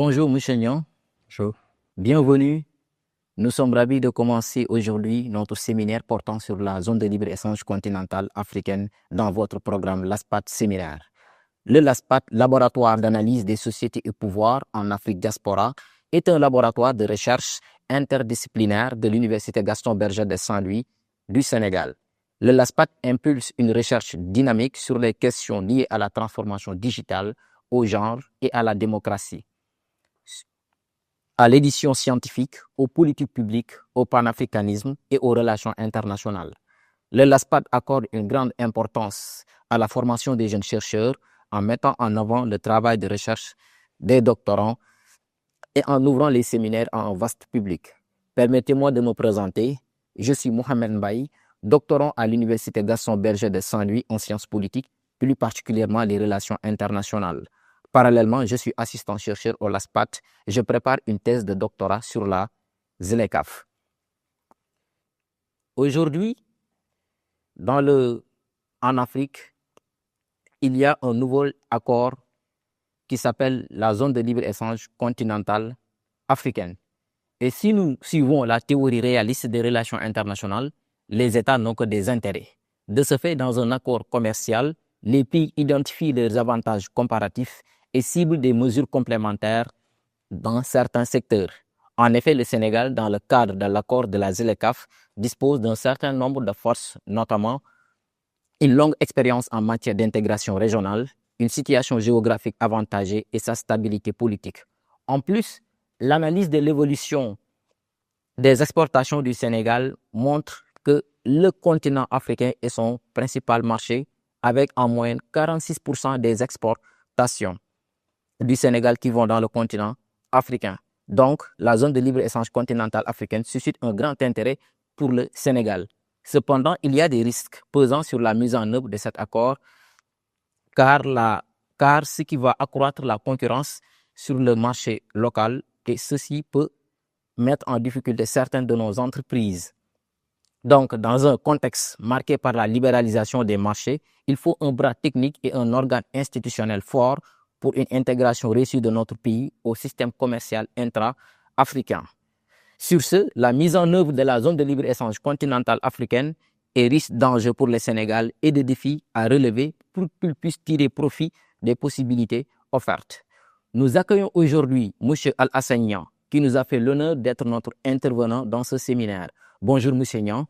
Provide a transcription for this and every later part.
Bonjour, Monsieur Nyan. Chaud. Bienvenue. Nous sommes ravis de commencer aujourd'hui notre séminaire portant sur la zone de libre-échange continentale africaine dans votre programme LASPAT Séminaire. Le LASPAT, Laboratoire d'analyse des sociétés et pouvoirs en Afrique diaspora, est un laboratoire de recherche interdisciplinaire de l'Université Gaston Berger de Saint-Louis du Sénégal. Le LASPAT impulse une recherche dynamique sur les questions liées à la transformation digitale, au genre et à la démocratie, à l'édition scientifique, aux politiques publiques, au panafricanisme et aux relations internationales. Le LASPAT accorde une grande importance à la formation des jeunes chercheurs en mettant en avant le travail de recherche des doctorants et en ouvrant les séminaires à un vaste public. Permettez-moi de me présenter. Je suis Mohamed Mbaye, doctorant à l'Université Gaston Berger de Saint-Louis en sciences politiques, plus particulièrement les relations internationales. Parallèlement, je suis assistant-chercheur au LASPAT. Je prépare une thèse de doctorat sur la ZLECAf. Aujourd'hui, en Afrique, il y a un nouveau accord qui s'appelle la zone de libre-échange continentale africaine. Et si nous suivons la théorie réaliste des relations internationales, les États n'ont que des intérêts. De ce fait, dans un accord commercial, les pays identifient leurs avantages comparatifs et ciblent des mesures complémentaires dans certains secteurs. En effet, le Sénégal, dans le cadre de l'accord de la ZLECAf, dispose d'un certain nombre de forces, notamment une longue expérience en matière d'intégration régionale, une situation géographique avantagée et sa stabilité politique. En plus, l'analyse de l'évolution des exportations du Sénégal montre que le continent africain est son principal marché, avec en moyenne 46% des exportations du Sénégal qui vont dans le continent africain. Donc, la zone de libre-échange continentale africaine suscite un grand intérêt pour le Sénégal. Cependant, il y a des risques pesant sur la mise en œuvre de cet accord, car ce qui va accroître la concurrence sur le marché local, et ceci peut mettre en difficulté certaines de nos entreprises. Donc, dans un contexte marqué par la libéralisation des marchés, il faut un bras technique et un organe institutionnel fort pour une intégration réussie de notre pays au système commercial intra-africain. Sur ce, la mise en œuvre de la zone de libre-échange continentale africaine est riche d'enjeux pour le Sénégal et de défis à relever pour qu'il puisse tirer profit des possibilités offertes. Nous accueillons aujourd'hui M. Al-Hassane Niang, qui nous a fait l'honneur d'être notre intervenant dans ce séminaire. Bonjour, M. Niang.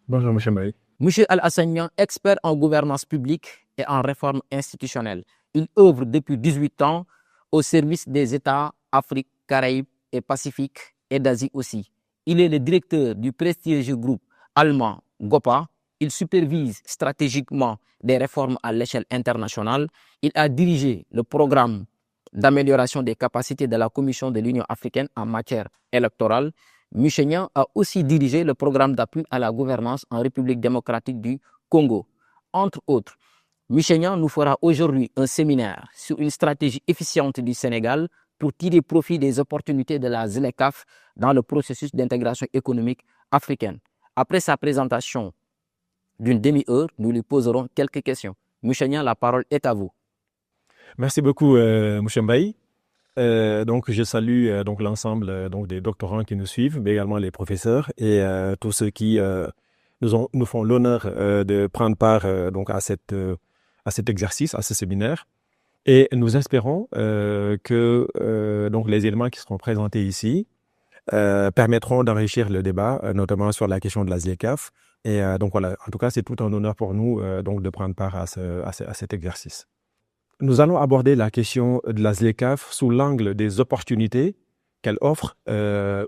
Bonjour, M. Mbaye. M. Al-Hassane Niang, expert en gouvernance publique et en réforme institutionnelle. Il œuvre depuis 18 ans au service des États Afrique, Caraïbes et Pacifique et d'Asie aussi. Il est le directeur du prestigieux groupe allemand GOPA. Il supervise stratégiquement des réformes à l'échelle internationale. Il a dirigé le programme d'amélioration des capacités de la Commission de l'Union africaine en matière électorale. M. Niang a aussi dirigé le programme d'appui à la gouvernance en République démocratique du Congo. Entre autres, M. Niang nous fera aujourd'hui un séminaire sur une stratégie efficiente du Sénégal pour tirer profit des opportunités de la ZLECAf dans le processus d'intégration économique africaine. Après sa présentation d'une demi-heure, nous lui poserons quelques questions. M. Niang, la parole est à vous. Merci beaucoup, M. Mbaye. Donc, je salue donc l'ensemble des doctorants qui nous suivent, mais également les professeurs et tous ceux qui nous font l'honneur de prendre part donc à cet exercice, à ce séminaire. Et nous espérons que donc les éléments qui seront présentés ici permettront d'enrichir le débat, notamment sur la question de la ZLECAf. Et donc voilà, en tout cas, c'est tout un honneur pour nous donc de prendre part à cet exercice. Nous allons aborder la question de la ZLECAf sous l'angle des opportunités qu'elle offre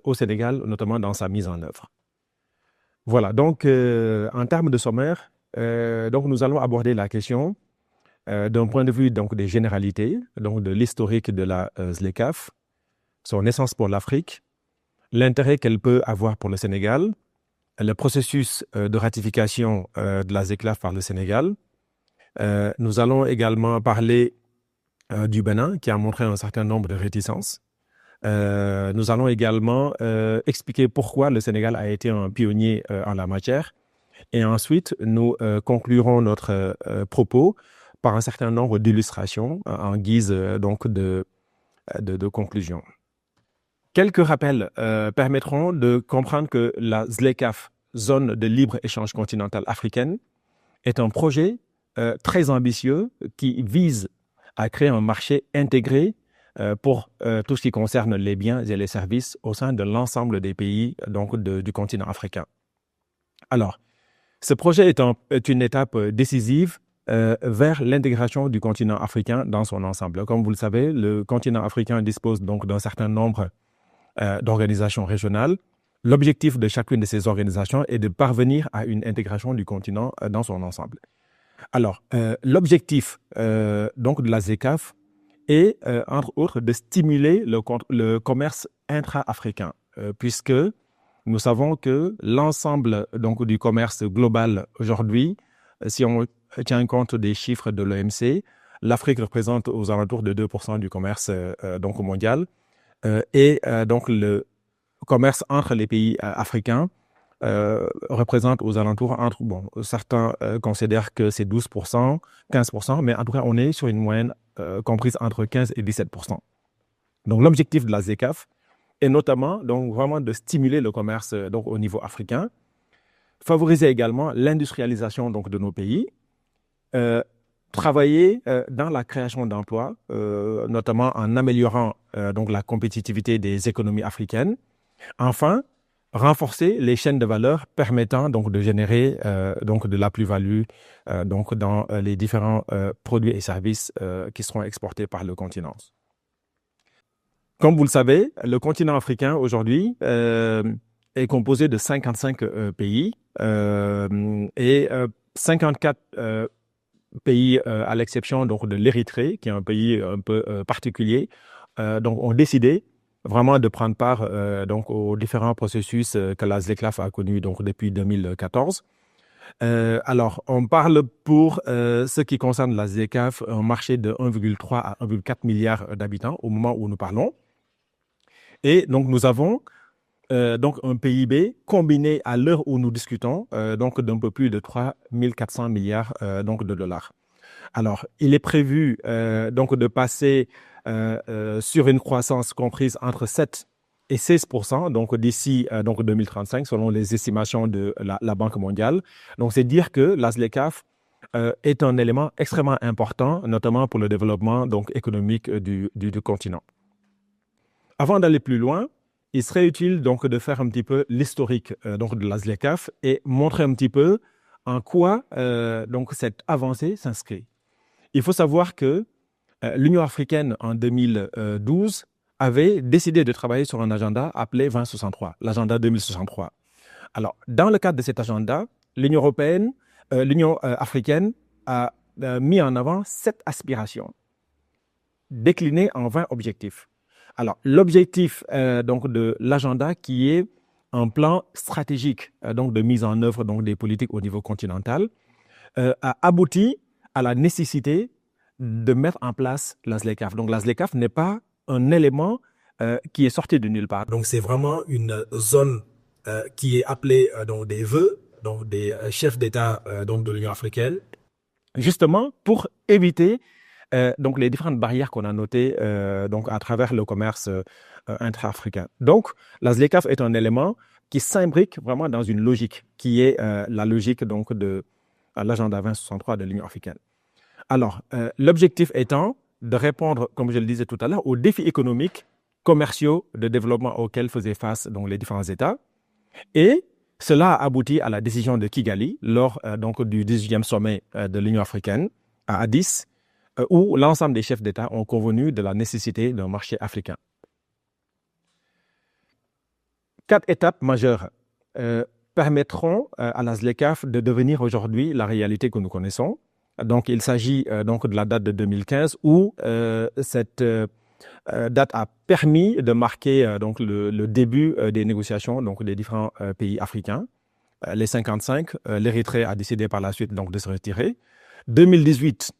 au Sénégal, notamment dans sa mise en œuvre. Voilà, donc en termes de sommaire, donc nous allons aborder la question d'un point de vue donc, des généralités, donc de l'historique de la ZLECAf, son essence pour l'Afrique, l'intérêt qu'elle peut avoir pour le Sénégal, le processus de ratification de la ZLECAf par le Sénégal. Nous allons également parler du Bénin, qui a montré un certain nombre de réticences. Nous allons également expliquer pourquoi le Sénégal a été un pionnier en la matière. Et ensuite, nous conclurons notre propos par un certain nombre d'illustrations en guise donc de conclusion. Quelques rappels permettront de comprendre que la ZLECAf, Zone de libre-échange continentale africaine, est un projet très ambitieux qui vise à créer un marché intégré pour tout ce qui concerne les biens et les services au sein de l'ensemble des pays donc, du continent africain. Alors, ce projet est une étape décisive vers l'intégration du continent africain dans son ensemble. Comme vous le savez, le continent africain dispose donc d'un certain nombre d'organisations régionales. L'objectif de chacune de ces organisations est de parvenir à une intégration du continent dans son ensemble. Alors, l'objectif donc de la ZLECAf est, entre autres, de stimuler le commerce intra-africain, puisque nous savons que l'ensemble donc, du commerce global aujourd'hui, si on tient compte des chiffres de l'OMC, l'Afrique représente aux alentours de 2% du commerce donc, mondial. Et donc le commerce entre les pays africains représente aux alentours entre, certains considèrent que c'est 12%, 15%, mais en tout cas on est sur une moyenne comprise entre 15 et 17%. Donc l'objectif de la ZLECAf est notamment donc vraiment de stimuler le commerce donc au niveau africain, favoriser également l'industrialisation donc de nos pays, travailler dans la création d'emplois, notamment en améliorant donc la compétitivité des économies africaines. Enfin, renforcer les chaînes de valeur permettant donc de générer donc de la plus-value donc dans les différents produits et services qui seront exportés par le continent. Comme vous le savez, le continent africain aujourd'hui est composé de 55 pays et 54 pays, à l'exception donc de l'Érythrée, qui est un pays un peu particulier, donc ont décidé vraiment de prendre part donc aux différents processus que la ZLECAf a connus donc depuis 2014. Alors, on parle pour ce qui concerne la ZLECAf, un marché de 1,3 à 1,4 milliard d'habitants au moment où nous parlons. Et donc, nous avons donc un PIB combiné à l'heure où nous discutons donc d'un peu plus de 3 400 milliards donc de dollars. Alors, il est prévu donc de passer sur une croissance comprise entre 7 et 16% donc d'ici donc 2035 selon les estimations de la Banque mondiale. Donc, c'est dire que la ZLECAf est un élément extrêmement important, notamment pour le développement donc économique du continent. Avant d'aller plus loin, il serait utile donc de faire un petit peu l'historique donc de la ZLECAf et montrer un petit peu en quoi donc cette avancée s'inscrit. Il faut savoir que l'Union africaine en 2012 avait décidé de travailler sur un agenda appelé 2063, l'agenda 2063. Alors, dans le cadre de cet agenda, l'Union africaine a mis en avant 7 aspirations déclinées en 20 objectifs. Alors, l'objectif donc de l'agenda qui est un plan stratégique donc de mise en œuvre donc des politiques au niveau continental a abouti à la nécessité de mettre en place la ZLECAf. Donc, la ZLECAf n'est pas un élément qui est sorti de nulle part. Donc, c'est vraiment une zone qui est appelée donc des vœux donc des chefs d'État donc de l'Union africaine, justement pour éviter donc les différentes barrières qu'on a notées donc à travers le commerce intra-africain. Donc, la ZLECAf est un élément qui s'imbrique vraiment dans une logique qui est la logique donc de l'agenda 2063 de l'Union africaine. Alors, l'objectif étant de répondre, comme je le disais tout à l'heure, aux défis économiques, commerciaux, de développement auxquels faisaient face donc les différents États. Et cela a abouti à la décision de Kigali lors donc du 18e sommet de l'Union africaine à Addis, où l'ensemble des chefs d'État ont convenu de la nécessité d'un marché africain. 4 étapes majeures permettront à la ZLECAf de devenir aujourd'hui la réalité que nous connaissons. Donc, il s'agit donc de la date de 2015 où cette date a permis de marquer donc le début des négociations donc des différents pays africains. Les 55, l'Érythrée a décidé par la suite donc de se retirer. 2018,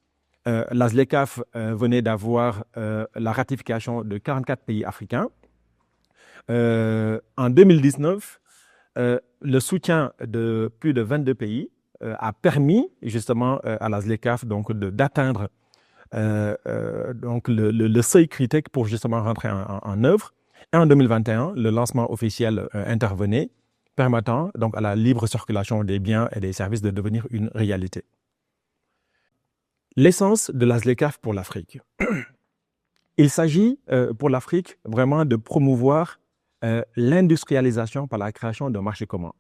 la ZLECAf venait d'avoir la ratification de 44 pays africains. En 2019, le soutien de plus de 22 pays a permis justement à la ZLECAf donc d'atteindre donc le seuil critique pour justement rentrer en œuvre. Et en 2021, le lancement officiel intervenait, permettant donc à la libre circulation des biens et des services de devenir une réalité. L'essence de la ZLECAf pour l'Afrique. Il s'agit pour l'Afrique vraiment de promouvoir l'industrialisation par la création d'un marché commun.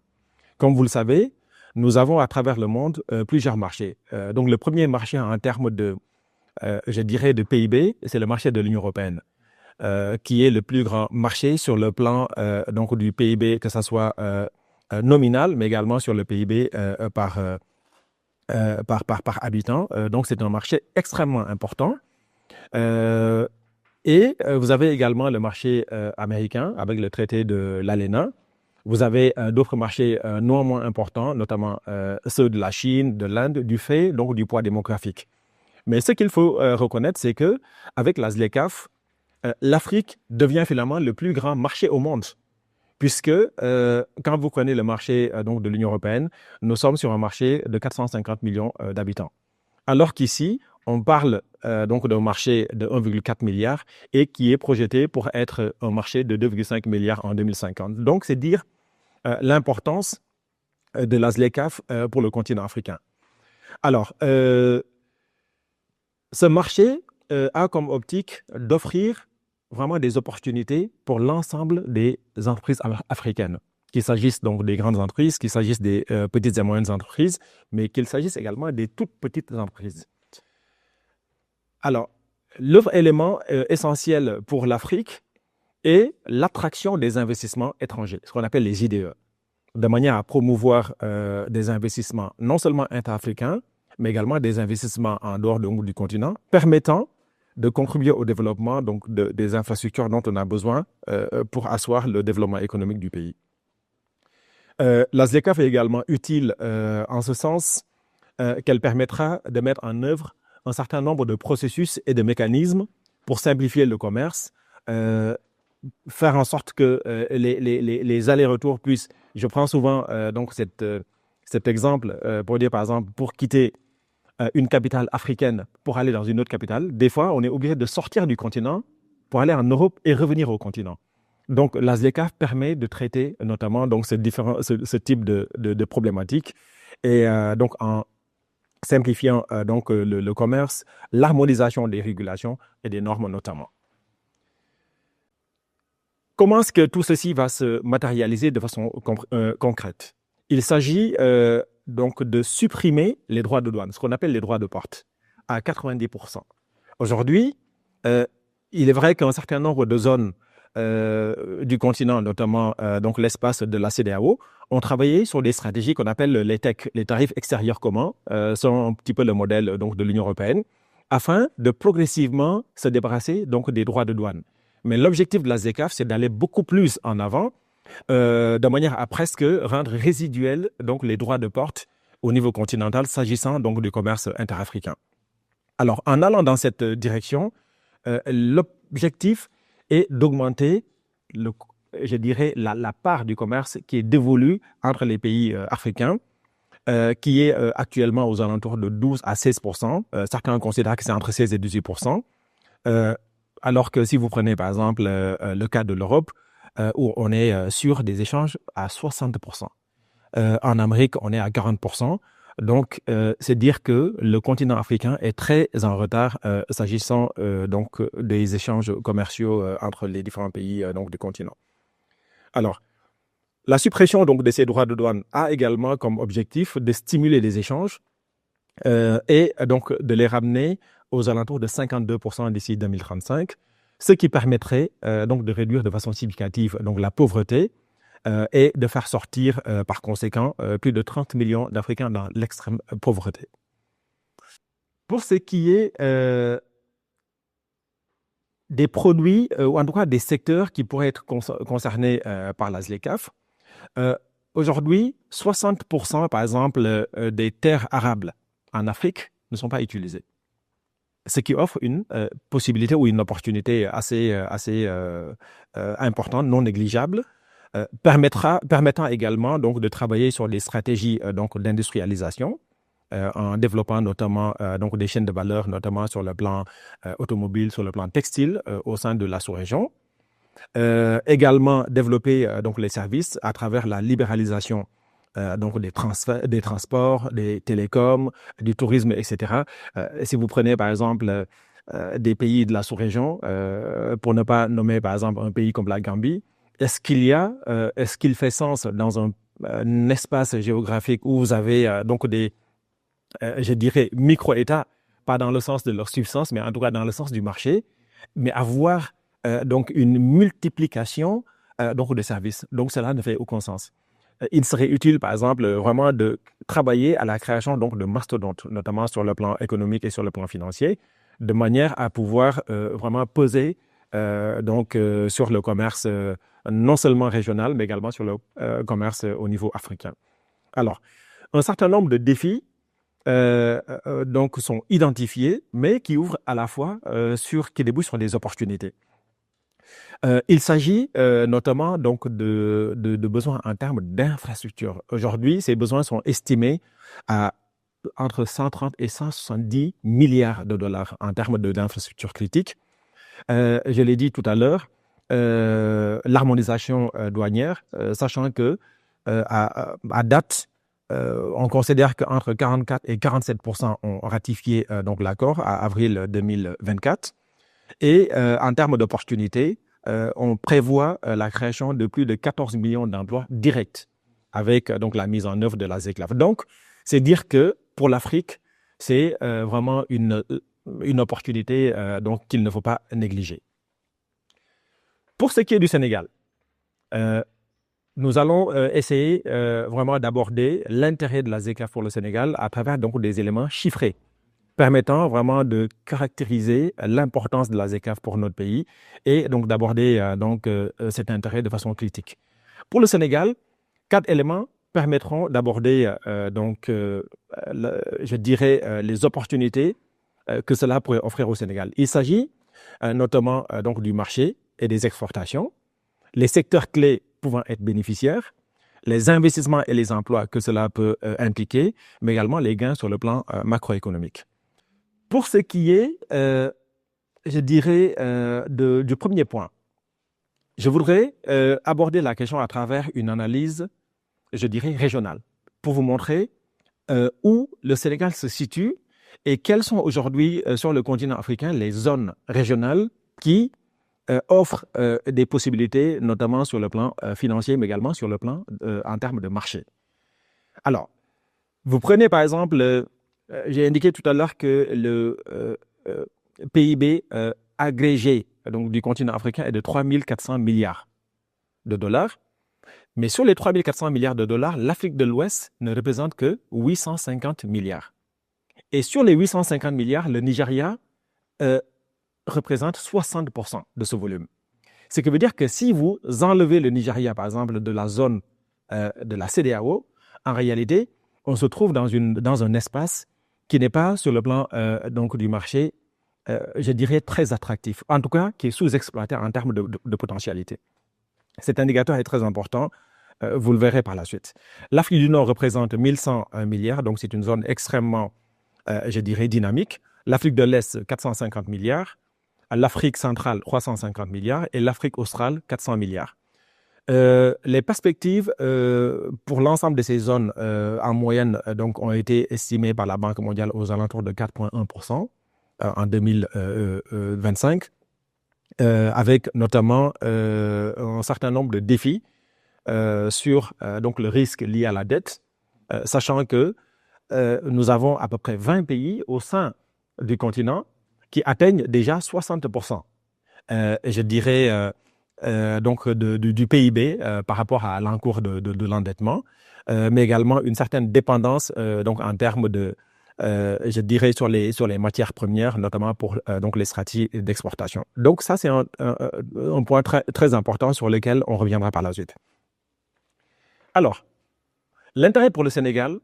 Comme vous le savez, nous avons à travers le monde plusieurs marchés. Donc le premier marché en termes de, je dirais, de PIB, c'est le marché de l'Union européenne, qui est le plus grand marché sur le plan donc du PIB, que ce soit nominal, mais également sur le PIB par habitant. Donc c'est un marché extrêmement important. Et vous avez également le marché américain avec le traité de l'ALENA. Vous avez d'autres marchés non moins importants, notamment ceux de la Chine, de l'Inde, du fait donc du poids démographique. Mais ce qu'il faut reconnaître, c'est que avec la ZLECAf, l'Afrique devient finalement le plus grand marché au monde, puisque quand vous prenez le marché donc de l'Union européenne, nous sommes sur un marché de 450 millions d'habitants, alors qu'ici on parle donc d'un marché de 1,4 milliard et qui est projeté pour être un marché de 2,5 milliards en 2050. Donc, c'est dire l'importance de la ZLECAf pour le continent africain. Alors, ce marché a comme optique d'offrir vraiment des opportunités pour l'ensemble des entreprises africaines, qu'il s'agisse donc des grandes entreprises, qu'il s'agisse des petites et moyennes entreprises, mais qu'il s'agisse également des toutes petites entreprises. Alors, l'autre élément essentiel pour l'Afrique est l'attraction des investissements étrangers, ce qu'on appelle les IDE, de manière à promouvoir des investissements non seulement intra-africains, mais également des investissements en dehors du continent, permettant de contribuer au développement donc, des infrastructures dont on a besoin pour asseoir le développement économique du pays. La ZLECAf est également utile en ce sens qu'elle permettra de mettre en œuvre un certain nombre de processus et de mécanismes pour simplifier le commerce, faire en sorte que les allers-retours puissent... Je prends souvent donc cet exemple pour dire, par exemple, pour quitter une capitale africaine pour aller dans une autre capitale, des fois, on est obligé de sortir du continent pour aller en Europe et revenir au continent. Donc, la ZLECAf permet de traiter notamment donc, ce type de problématiques et donc en simplifiant donc le commerce, l'harmonisation des régulations et des normes notamment. Comment est-ce que tout ceci va se matérialiser de façon concrète? Il s'agit donc de supprimer les droits de douane, ce qu'on appelle les droits de porte, à 90%. Aujourd'hui, il est vrai qu'un certain nombre de zones du continent, notamment donc l'espace de la CEDEAO, ont travaillé sur des stratégies qu'on appelle les TEC, les tarifs extérieurs communs, sont un petit peu le modèle donc, de l'Union européenne, afin de progressivement se débarrasser donc, des droits de douane. Mais l'objectif de la ZLECAf, c'est d'aller beaucoup plus en avant, de manière à presque rendre résiduels donc, les droits de porte au niveau continental, s'agissant donc du commerce interafricain. Alors, en allant dans cette direction, l'objectif est d'augmenter, je dirais, la part du commerce qui est dévolue entre les pays africains, qui est actuellement aux alentours de 12 à 16%. Certains considèrent que c'est entre 16 et 18%. Alors que si vous prenez par exemple le cas de l'Europe, où on est sur des échanges à 60%. En Amérique, on est à 40%. Donc, c'est dire que le continent africain est très en retard s'agissant donc des échanges commerciaux entre les différents pays donc du continent. Alors, la suppression donc de ces droits de douane a également comme objectif de stimuler les échanges et donc de les ramener aux alentours de 52% d'ici 2035, ce qui permettrait donc de réduire de façon significative donc la pauvreté et de faire sortir par conséquent plus de 30 millions d'Africains dans l'extrême pauvreté. Pour ce qui est des produits, ou en tout cas des secteurs qui pourraient être concernés par la ZLECAf, aujourd'hui, 60% par exemple des terres arables en Afrique ne sont pas utilisées. Ce qui offre une possibilité ou une opportunité assez importante, non négligeable, permettant également donc, de travailler sur des stratégies donc, d'industrialisation en développant notamment donc des chaînes de valeur, notamment sur le plan automobile, sur le plan textile au sein de la sous-région. Également développer donc les services à travers la libéralisation donc des transports, des télécoms, du tourisme, etc. Si vous prenez par exemple des pays de la sous-région, pour ne pas nommer par exemple un pays comme la Gambie, est-ce qu'il fait sens dans un espace géographique où vous avez donc des, je dirais, micro-États, pas dans le sens de leur substance, mais en tout cas dans le sens du marché, mais avoir donc une multiplication donc de services. Donc cela ne fait aucun sens. Il serait utile, par exemple, vraiment de travailler à la création donc de mastodontes, notamment sur le plan économique et sur le plan financier, de manière à pouvoir vraiment peser sur le commerce non seulement régional, mais également sur le commerce au niveau africain. Alors, un certain nombre de défis donc sont identifiés, mais qui ouvrent à la fois qui débouchent sur des opportunités. Il s'agit notamment donc de besoins en termes d'infrastructures. Aujourd'hui, ces besoins sont estimés à entre 130 et 170 milliards de dollars en termes d'infrastructures critiques. Je l'ai dit tout à l'heure, l'harmonisation douanière, sachant que à date, on considère qu'entre 44 et 47% ont ratifié donc l'accord à avril 2024. Et en termes d'opportunités, on prévoit la création de plus de 14 millions d'emplois directs avec donc la mise en œuvre de la ZLECAf. Donc, c'est dire que pour l'Afrique, c'est vraiment une opportunité donc qu'il ne faut pas négliger. Pour ce qui est du Sénégal, nous allons essayer vraiment d'aborder l'intérêt de la ZLECAf pour le Sénégal à travers donc des éléments chiffrés, permettant vraiment de caractériser l'importance de la ZLECAf pour notre pays et donc d'aborder cet intérêt de façon critique. Pour le Sénégal, 4 éléments permettront d'aborder je dirais les opportunités que cela pourrait offrir au Sénégal. Il s'agit notamment donc du marché et des exportations, les secteurs clés pouvant être bénéficiaires, les investissements et les emplois que cela peut impliquer, mais également les gains sur le plan macroéconomique. Pour ce qui est, je dirais, du premier point, je voudrais aborder la question à travers une analyse, je dirais, régionale, pour vous montrer où le Sénégal se situe et quelles sont aujourd'hui sur le continent africain les zones régionales qui offrent des possibilités, notamment sur le plan financier, mais également sur le plan en termes de marché. Alors, vous prenez par exemple... j'ai indiqué tout à l'heure que le PIB agrégé donc, du continent africain est de 3 400 milliards de dollars. Mais sur les 3 400 milliards de dollars, l'Afrique de l'Ouest ne représente que 850 milliards. Et sur les 850 milliards, le Nigeria représente 60% de ce volume. Ce qui veut dire que si vous enlevez le Nigeria, par exemple, de la zone de la CEDEAO, en réalité, on se trouve dans un espace qui n'est pas sur le plan donc du marché, je dirais très attractif, en tout cas qui est sous-exploité en termes de potentialité. Cet indicateur est très important, vous le verrez par la suite. L'Afrique du Nord représente 1100 milliards, donc c'est une zone extrêmement, je dirais, dynamique. L'Afrique de l'Est, 450 milliards. L'Afrique centrale, 350 milliards. Et l'Afrique australe, 400 milliards. Les perspectives pour l'ensemble de ces zones en moyenne donc, ont été estimées par la Banque mondiale aux alentours de 4,1% en 2025, avec notamment un certain nombre de défis sur donc, le risque lié à la dette, sachant que nous avons à peu près 20 pays au sein du continent qui atteignent déjà 60%. Je dirais... donc du PIB par rapport à l'encours de l'endettement, mais également une certaine dépendance donc en termes de, je dirais, sur les matières premières, notamment pour donc les stratégies d'exportation. Donc ça, c'est un point très, très important sur lequel on reviendra par la suite. Alors, l'intérêt pour le Sénégal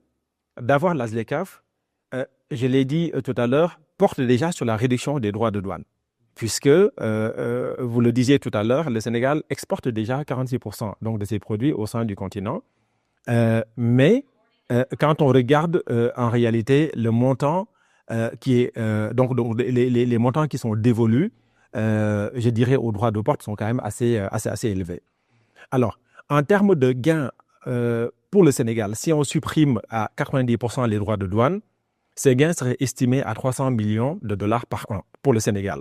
d'avoir la ZLECAf, je l'ai dit tout à l'heure, porte déjà sur la réduction des droits de douane. Puisque, vous le disiez tout à l'heure, le Sénégal exporte déjà 46% donc, de ses produits au sein du continent. Mais quand on regarde en réalité le montant qui est donc les montants qui sont dévolus, je dirais aux droits de porte sont quand même assez élevés. Alors, en termes de gains pour le Sénégal, si on supprime à 90% les droits de douane, ces gains seraient estimés à 300 millions de dollars par an pour le Sénégal.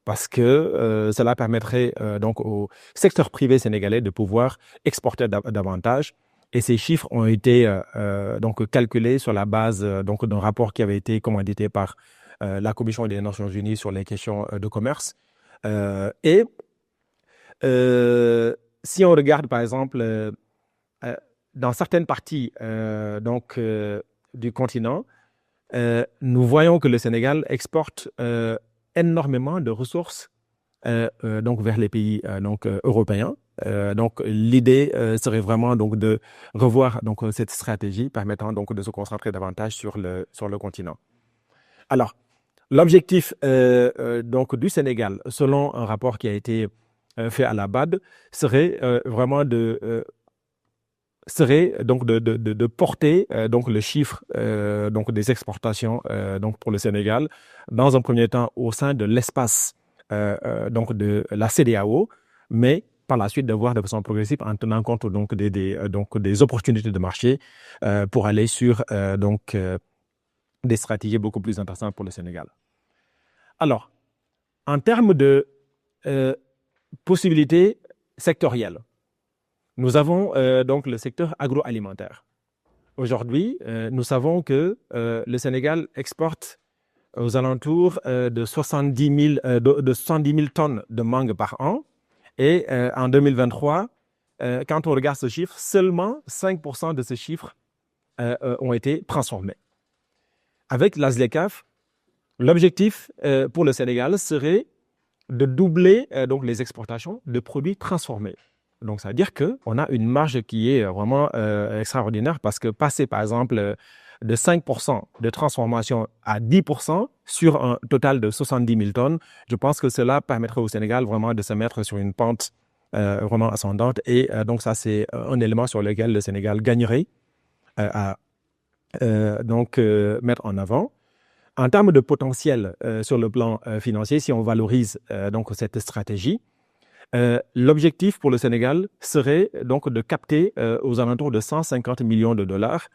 Parce que cela permettrait donc au secteur privé sénégalais de pouvoir exporter davantage. Et ces chiffres ont été donc calculés sur la base donc d'un rapport qui avait été commandité par la Commission des Nations Unies sur les questions de commerce. Si on regarde par exemple dans certaines parties du continent, nous voyons que le Sénégal exporte énormément de ressources donc vers les pays européens. Donc l'idée serait vraiment donc de revoir donc cette stratégie permettant donc de se concentrer davantage sur le continent. Alors l'objectif donc du Sénégal, selon un rapport qui a été fait à la BAD, serait vraiment de porter donc le chiffre donc des exportations donc pour le Sénégal dans un premier temps au sein de l'espace donc de la CEDEAO, mais par la suite de voir de façon progressive en tenant compte donc des opportunités de marché pour aller sur des stratégies beaucoup plus intéressantes pour le Sénégal. Alors, en termes de possibilités sectorielles, nous avons donc le secteur agroalimentaire. Aujourd'hui, nous savons que le Sénégal exporte aux alentours de 70 000 tonnes de mangue par an. Et en 2023, quand on regarde ce chiffre, seulement 5% de ce chiffre ont été transformés. Avec la ZLECAf, l'objectif pour le Sénégal serait de doubler donc les exportations de produits transformés. Donc, ça veut dire qu'on a une marge qui est vraiment extraordinaire parce que passer, par exemple, de 5% de transformation à 10% sur un total de 70 000 tonnes, je pense que cela permettrait au Sénégal vraiment de se mettre sur une pente vraiment ascendante. Et donc, ça, c'est un élément sur lequel le Sénégal gagnerait à mettre en avant. En termes de potentiel sur le plan financier, si on valorise donc cette stratégie, l'objectif pour le Sénégal serait donc de capter aux alentours de 150 millions de dollars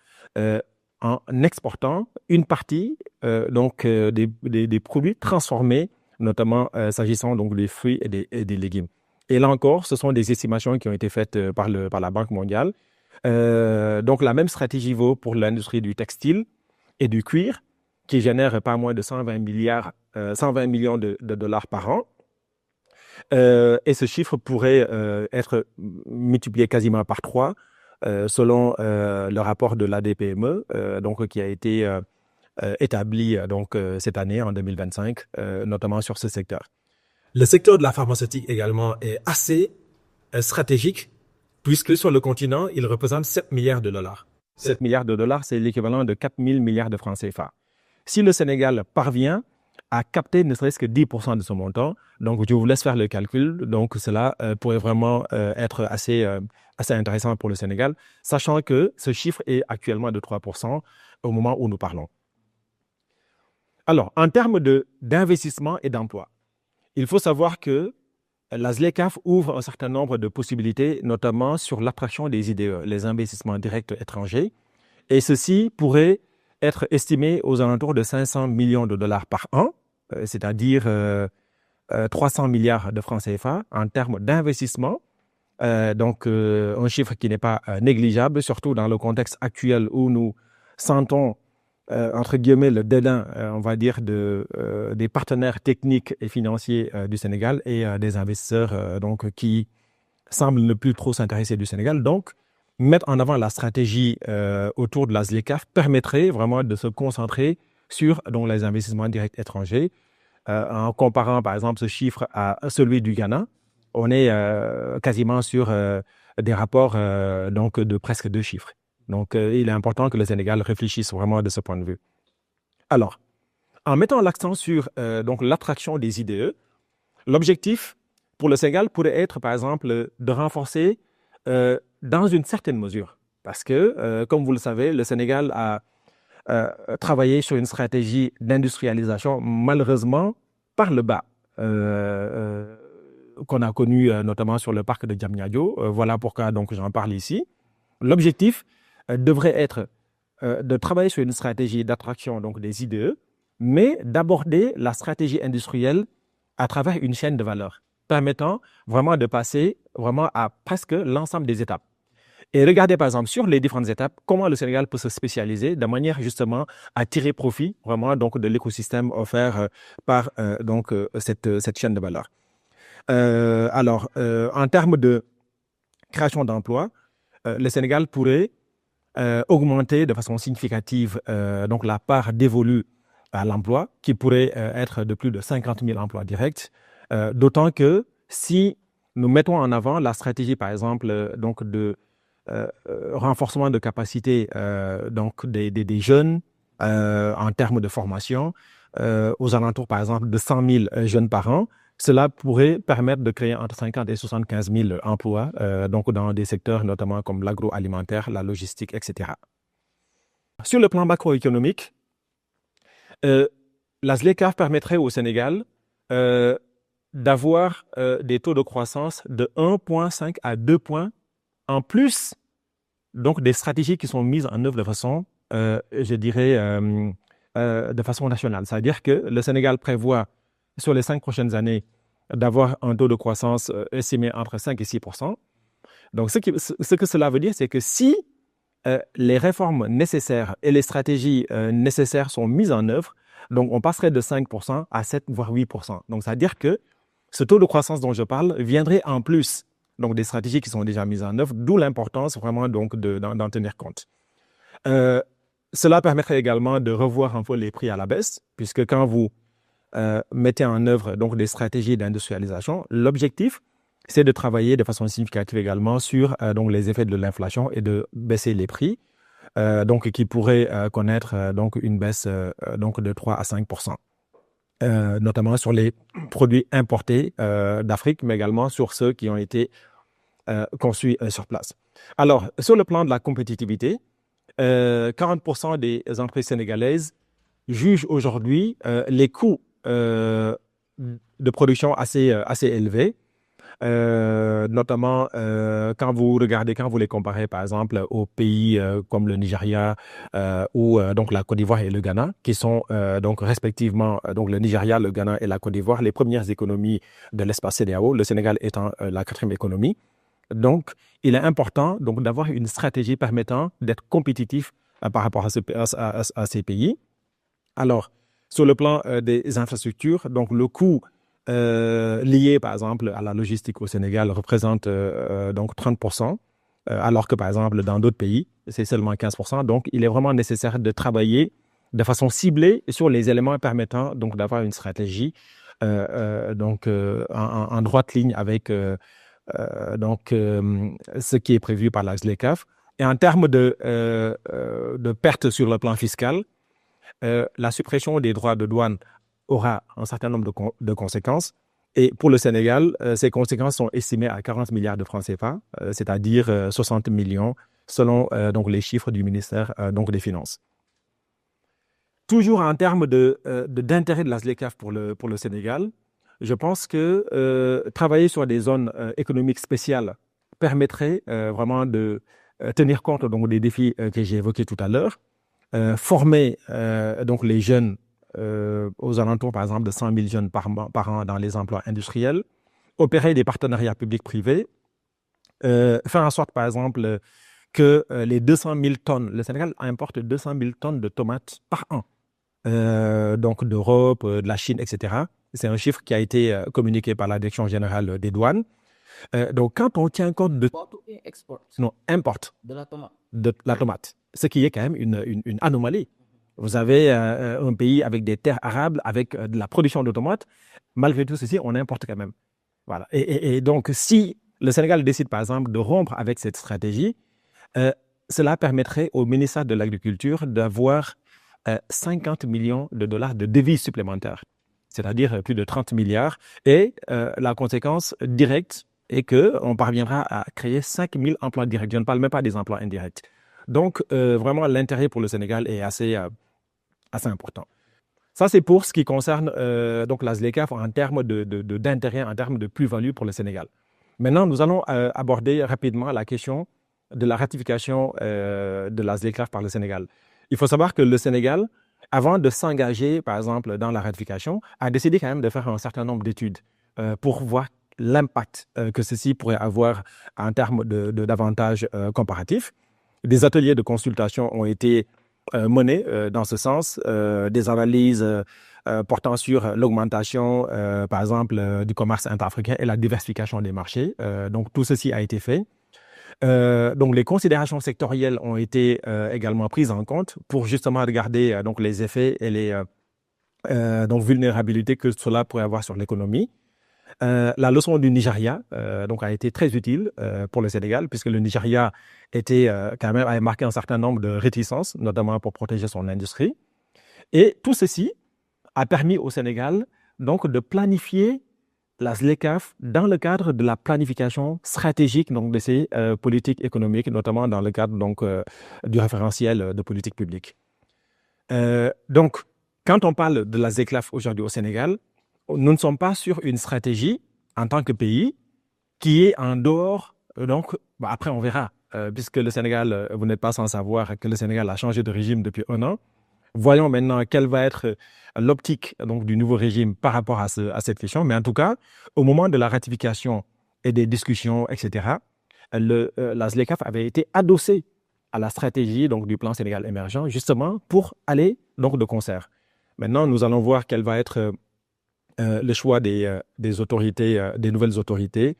en exportant une partie des produits transformés, notamment s'agissant donc des fruits et des légumes. Et là encore, ce sont des estimations qui ont été faites par la Banque mondiale. Donc la même stratégie vaut pour l'industrie du textile et du cuir, qui génère pas moins de 120 millions de dollars par an. Et ce chiffre pourrait être multiplié quasiment par 3 selon le rapport de l'ADPME qui a été établi cette année en 2025, notamment sur ce secteur. Le secteur de la pharmaceutique également est assez stratégique puisque sur le continent, il représente 7 milliards de dollars. 7 milliards de dollars, c'est l'équivalent de 4 000 milliards de francs CFA. Si le Sénégal parvient à capter ne serait-ce que 10% de ce montant, donc je vous laisse faire le calcul, donc cela pourrait vraiment être assez intéressant pour le Sénégal, sachant que ce chiffre est actuellement de 3% au moment où nous parlons. Alors, en termes d'investissement et d'emploi, il faut savoir que la ZLECAf ouvre un certain nombre de possibilités, notamment sur l'attraction des IDE, les investissements directs étrangers, et ceci pourrait être estimé aux alentours de 500 millions de dollars par an, c'est-à-dire 300 milliards de francs CFA en termes d'investissement. Un chiffre qui n'est pas négligeable, surtout dans le contexte actuel où nous sentons, entre guillemets, le dédain, on va dire, des partenaires techniques et financiers du Sénégal et des investisseurs qui semblent ne plus trop s'intéresser du Sénégal. Donc, mettre en avant la stratégie autour de la ZLECAf permettrait vraiment de se concentrer sur les investissements directs étrangers. En comparant par exemple ce chiffre à celui du Ghana, on est quasiment sur des rapports de presque 2 chiffres. Donc il est important que le Sénégal réfléchisse vraiment de ce point de vue. Alors, en mettant l'accent sur l'attraction des IDE, l'objectif pour le Sénégal pourrait être par exemple de renforcer dans une certaine mesure Parce que, comme vous le savez, le Sénégal a travaillé sur une stratégie d'industrialisation, malheureusement, par le bas, qu'on a connu notamment sur le parc de Diamniadio. Voilà pourquoi donc, j'en parle ici. L'objectif devrait être de travailler sur une stratégie d'attraction donc, des IDE, mais d'aborder la stratégie industrielle à travers une chaîne de valeur, permettant vraiment de passer vraiment à presque l'ensemble des étapes. Et regardez par exemple sur les différentes étapes, comment le Sénégal peut se spécialiser de manière justement à tirer profit vraiment donc de l'écosystème offert par cette chaîne de valeur. En termes de création d'emplois, le Sénégal pourrait augmenter de façon significative donc la part dévolue à l'emploi, qui pourrait être de plus de 50 000 emplois directs, d'autant que si nous mettons en avant la stratégie, par exemple, donc de renforcement de capacité donc des jeunes en termes de formation, aux alentours, par exemple, de 100 000 jeunes par an, cela pourrait permettre de créer entre 50 et 75 000 emplois donc dans des secteurs notamment comme l'agroalimentaire, la logistique, etc. Sur le plan macroéconomique, la ZLECAf permettrait au Sénégal d'avoir des taux de croissance de 1,5 à 2 points en plus donc des stratégies qui sont mises en œuvre de façon, je dirais, de façon nationale. C'est-à-dire que le Sénégal prévoit sur les 5 prochaines années d'avoir un taux de croissance estimé entre 5 et 6%. Donc, ce que cela veut dire, c'est que si les réformes nécessaires et les stratégies nécessaires sont mises en œuvre, donc on passerait de 5% à 7 voire 8%. Donc, c'est-à-dire que ce taux de croissance dont je parle viendrait en plus donc des stratégies qui sont déjà mises en œuvre, d'où l'importance vraiment donc d'en tenir compte. Cela permettrait également de revoir un peu les prix à la baisse, puisque quand vous mettez en œuvre donc des stratégies d'industrialisation, l'objectif, c'est de travailler de façon significative également sur donc les effets de l'inflation et de baisser les prix, donc qui pourraient connaître donc une baisse donc de 3 à 5%. Notamment sur les produits importés d'Afrique, mais également sur ceux qui ont été conçus sur place. Alors, sur le plan de la compétitivité, 40% des entreprises sénégalaises jugent aujourd'hui les coûts de production assez élevés, notamment quand vous les comparez par exemple aux pays comme le Nigeria ou donc la Côte d'Ivoire et le Ghana, qui sont donc respectivement donc le Nigeria, le Ghana et la Côte d'Ivoire, les premières économies de l'espace CEDEAO, le Sénégal étant la 4e économie. Donc, il est important donc d'avoir une stratégie permettant d'être compétitif par rapport à ces pays. Alors, sur le plan des infrastructures, donc le coût lié, par exemple, à la logistique au Sénégal représente donc 30%, alors que, par exemple, dans d'autres pays, c'est seulement 15%. Donc, il est vraiment nécessaire de travailler de façon ciblée sur les éléments permettant donc d'avoir une stratégie en droite ligne avec ce qui est prévu par la ZLECAf. Et en termes de pertes sur le plan fiscal, la suppression des droits de douane aura un certain nombre de conséquences. Et pour le Sénégal, ces conséquences sont estimées à 40 milliards de francs CFA, c'est-à-dire 60 millions selon donc les chiffres du ministère donc des Finances. Toujours en termes d'intérêt de la ZLECAf pour le Sénégal, je pense que travailler sur des zones économiques spéciales permettrait vraiment de tenir compte donc, des défis que j'ai évoqués tout à l'heure, former donc les jeunes aux alentours, par exemple, de 100 000 jeunes par an dans les emplois industriels, opérer des partenariats publics-privés, faire en sorte, par exemple, que les 200 000 tonnes, le Sénégal importe 200 000 tonnes de tomates par an, donc d'Europe, de la Chine, etc. C'est un chiffre qui a été communiqué par la Direction générale des douanes. Donc, quand on tient compte de... Importe. De la tomate. De la tomate. Ce qui est quand même une anomalie. Vous avez un pays avec des terres arables, avec de la production de tomates. Malgré tout ceci, on importe quand même. Voilà. Et donc, si le Sénégal décide, par exemple, de rompre avec cette stratégie, cela permettrait au ministère de l'Agriculture d'avoir 50 millions de dollars de devises supplémentaires, c'est-à-dire plus de 30 milliards. Et la conséquence directe et qu'on parviendra à créer 5 000 emplois directs. Je ne parle même pas des emplois indirects. Donc, vraiment, l'intérêt pour le Sénégal est assez important. Ça, c'est pour ce qui concerne donc la ZLECAf en termes d'intérêt, en termes de plus-value pour le Sénégal. Maintenant, nous allons aborder rapidement la question de la ratification de la ZLECAf par le Sénégal. Il faut savoir que le Sénégal, avant de s'engager, par exemple, dans la ratification, a décidé quand même de faire un certain nombre d'études pour voir l'impact que ceci pourrait avoir en termes d'avantages comparatifs. Des ateliers de consultation ont été menés dans ce sens, des analyses portant sur l'augmentation, par exemple, du commerce interafricain et la diversification des marchés. Donc, tout ceci a été fait. Donc, les considérations sectorielles ont été également prises en compte pour justement regarder donc, les effets et les donc, vulnérabilités que cela pourrait avoir sur l'économie. La leçon du Nigeria donc a été très utile pour le Sénégal, puisque le Nigeria quand même avait marqué un certain nombre de réticences, notamment pour protéger son industrie. Et tout ceci a permis au Sénégal donc de planifier la ZLECAf dans le cadre de la planification stratégique donc, de ces politiques économiques, notamment dans le cadre donc, du référentiel de politique publique. Donc, quand on parle de la ZLECAf aujourd'hui au Sénégal, nous ne sommes pas sur une stratégie en tant que pays qui est en dehors. Donc, après, on verra, puisque le Sénégal, vous n'êtes pas sans savoir que le Sénégal a changé de régime depuis 1 an. Voyons maintenant quelle va être l'optique donc, du nouveau régime par rapport à cette question. Mais en tout cas, au moment de la ratification et des discussions, etc., la ZLECAf avait été adossée à la stratégie donc, du plan Sénégal émergent, justement pour aller donc, de concert. Maintenant, nous allons voir quel va être le choix des autorités, des nouvelles autorités,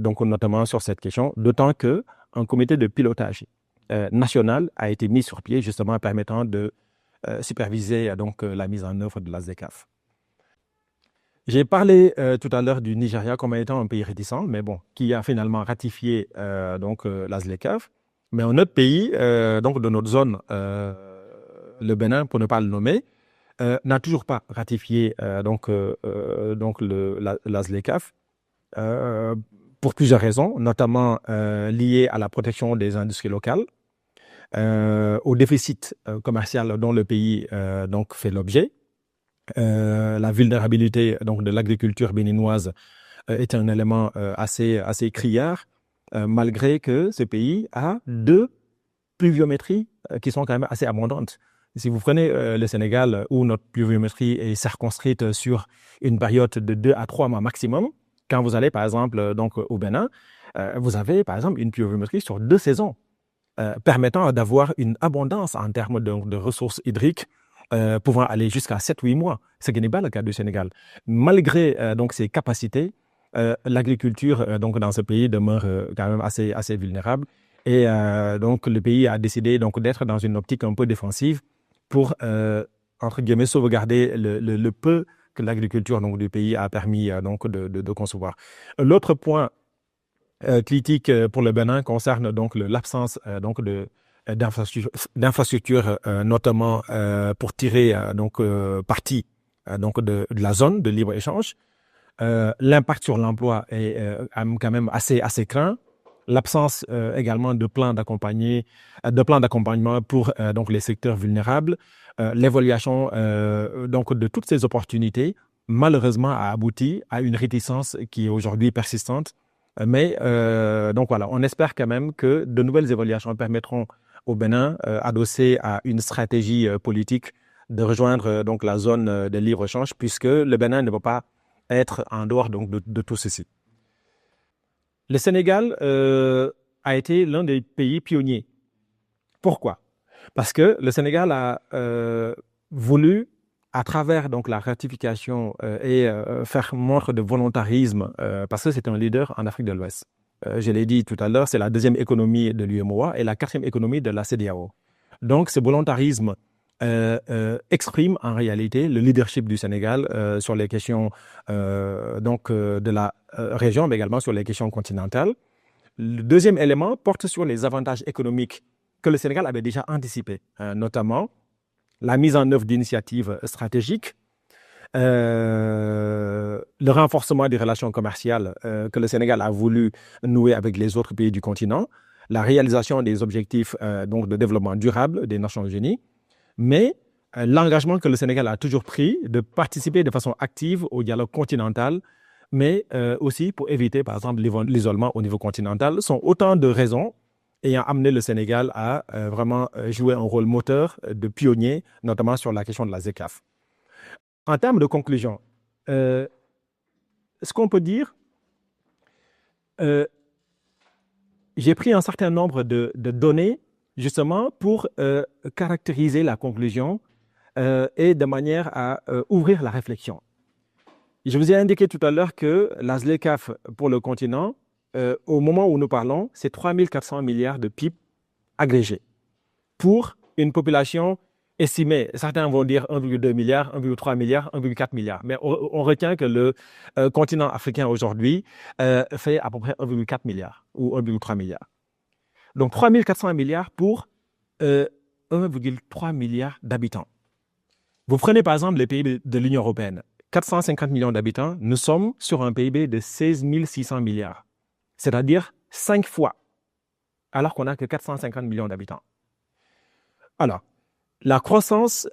donc notamment sur cette question, d'autant qu'un comité de pilotage national a été mis sur pied, justement permettant de superviser donc, la mise en œuvre de la ZLECAf. J'ai parlé tout à l'heure du Nigeria comme étant un pays réticent, mais bon, qui a finalement ratifié donc, la ZLECAf. Mais un autre pays donc, de notre zone, le Bénin, pour ne pas le nommer, n'a toujours pas ratifié donc, la ZLECAf pour plusieurs raisons, notamment liées à la protection des industries locales, au déficit commercial dont le pays donc, fait l'objet. La vulnérabilité donc, de l'agriculture béninoise est un élément assez criard, malgré que ce pays a 2 pluviométries qui sont quand même assez abondantes. Si vous prenez le Sénégal, où notre pluviométrie est circonscrite sur une période de 2 à 3 mois maximum, quand vous allez par exemple donc, au Bénin, vous avez par exemple une pluviométrie sur 2 saisons, permettant d'avoir une abondance en termes de ressources hydriques, pouvant aller jusqu'à 7-8 mois, ce qui n'est pas le cas du Sénégal. Malgré donc, ces capacités, l'agriculture donc, dans ce pays demeure quand même assez vulnérable. Et donc, le pays a décidé donc, d'être dans une optique un peu défensive pour, entre guillemets, sauvegarder le peu que l'agriculture donc, du pays a permis donc, de concevoir. L'autre point critique pour le Bénin concerne donc, l'absence donc, d'infrastructures, notamment pour tirer donc, parti donc, de la zone de libre-échange. L'impact sur l'emploi est quand même assez craint. L'absence également de plans d'accompagnement pour donc les secteurs vulnérables, l'évaluation donc de toutes ces opportunités, malheureusement a abouti à une réticence qui est aujourd'hui persistante. Mais donc voilà, on espère quand même que de nouvelles évaluations permettront au Bénin, adossé à une stratégie politique, de rejoindre donc la zone de libre-échange, puisque le Bénin ne va pas être en dehors donc, de tout ceci. Le Sénégal a été l'un des pays pionniers. Pourquoi? Parce que le Sénégal a voulu, à travers donc, la ratification et faire montre de volontarisme, parce que c'est un leader en Afrique de l'Ouest. Je l'ai dit tout à l'heure, c'est la 2e économie de l'UEMOA et la 4e économie de la CEDEAO. Donc, ce volontarisme exprime en réalité le leadership du Sénégal sur les questions donc, de la région, mais également sur les questions continentales. Le 2e élément porte sur les avantages économiques que le Sénégal avait déjà anticipés, notamment la mise en œuvre d'initiatives stratégiques, le renforcement des relations commerciales que le Sénégal a voulu nouer avec les autres pays du continent, la réalisation des objectifs donc de développement durable des Nations Unies, mais l'engagement que le Sénégal a toujours pris de participer de façon active au dialogue continental, mais aussi pour éviter, par exemple, l'isolement au niveau continental, sont autant de raisons ayant amené le Sénégal à vraiment jouer un rôle moteur de pionnier, notamment sur la question de la ZLECAf. En termes de conclusion, ce qu'on peut dire, j'ai pris un certain nombre de données justement pour caractériser la conclusion et de manière à ouvrir la réflexion. Je vous ai indiqué tout à l'heure que la ZLECAf pour le continent, au moment où nous parlons, c'est 3 400 milliards de PIB agrégés pour une population estimée. Certains vont dire 1,2 milliard, 1,3 milliard, 1,4 milliard. Mais on retient que le continent africain aujourd'hui fait à peu près 1,4 milliard ou 1,3 milliard. Donc 3 400 milliards pour 1,3 milliard d'habitants. Vous prenez par exemple les pays de l'Union européenne. 450 millions d'habitants, nous sommes sur un PIB de 16 600 milliards. C'est-à-dire 5 fois, alors qu'on n'a que 450 millions d'habitants. Alors, la croissance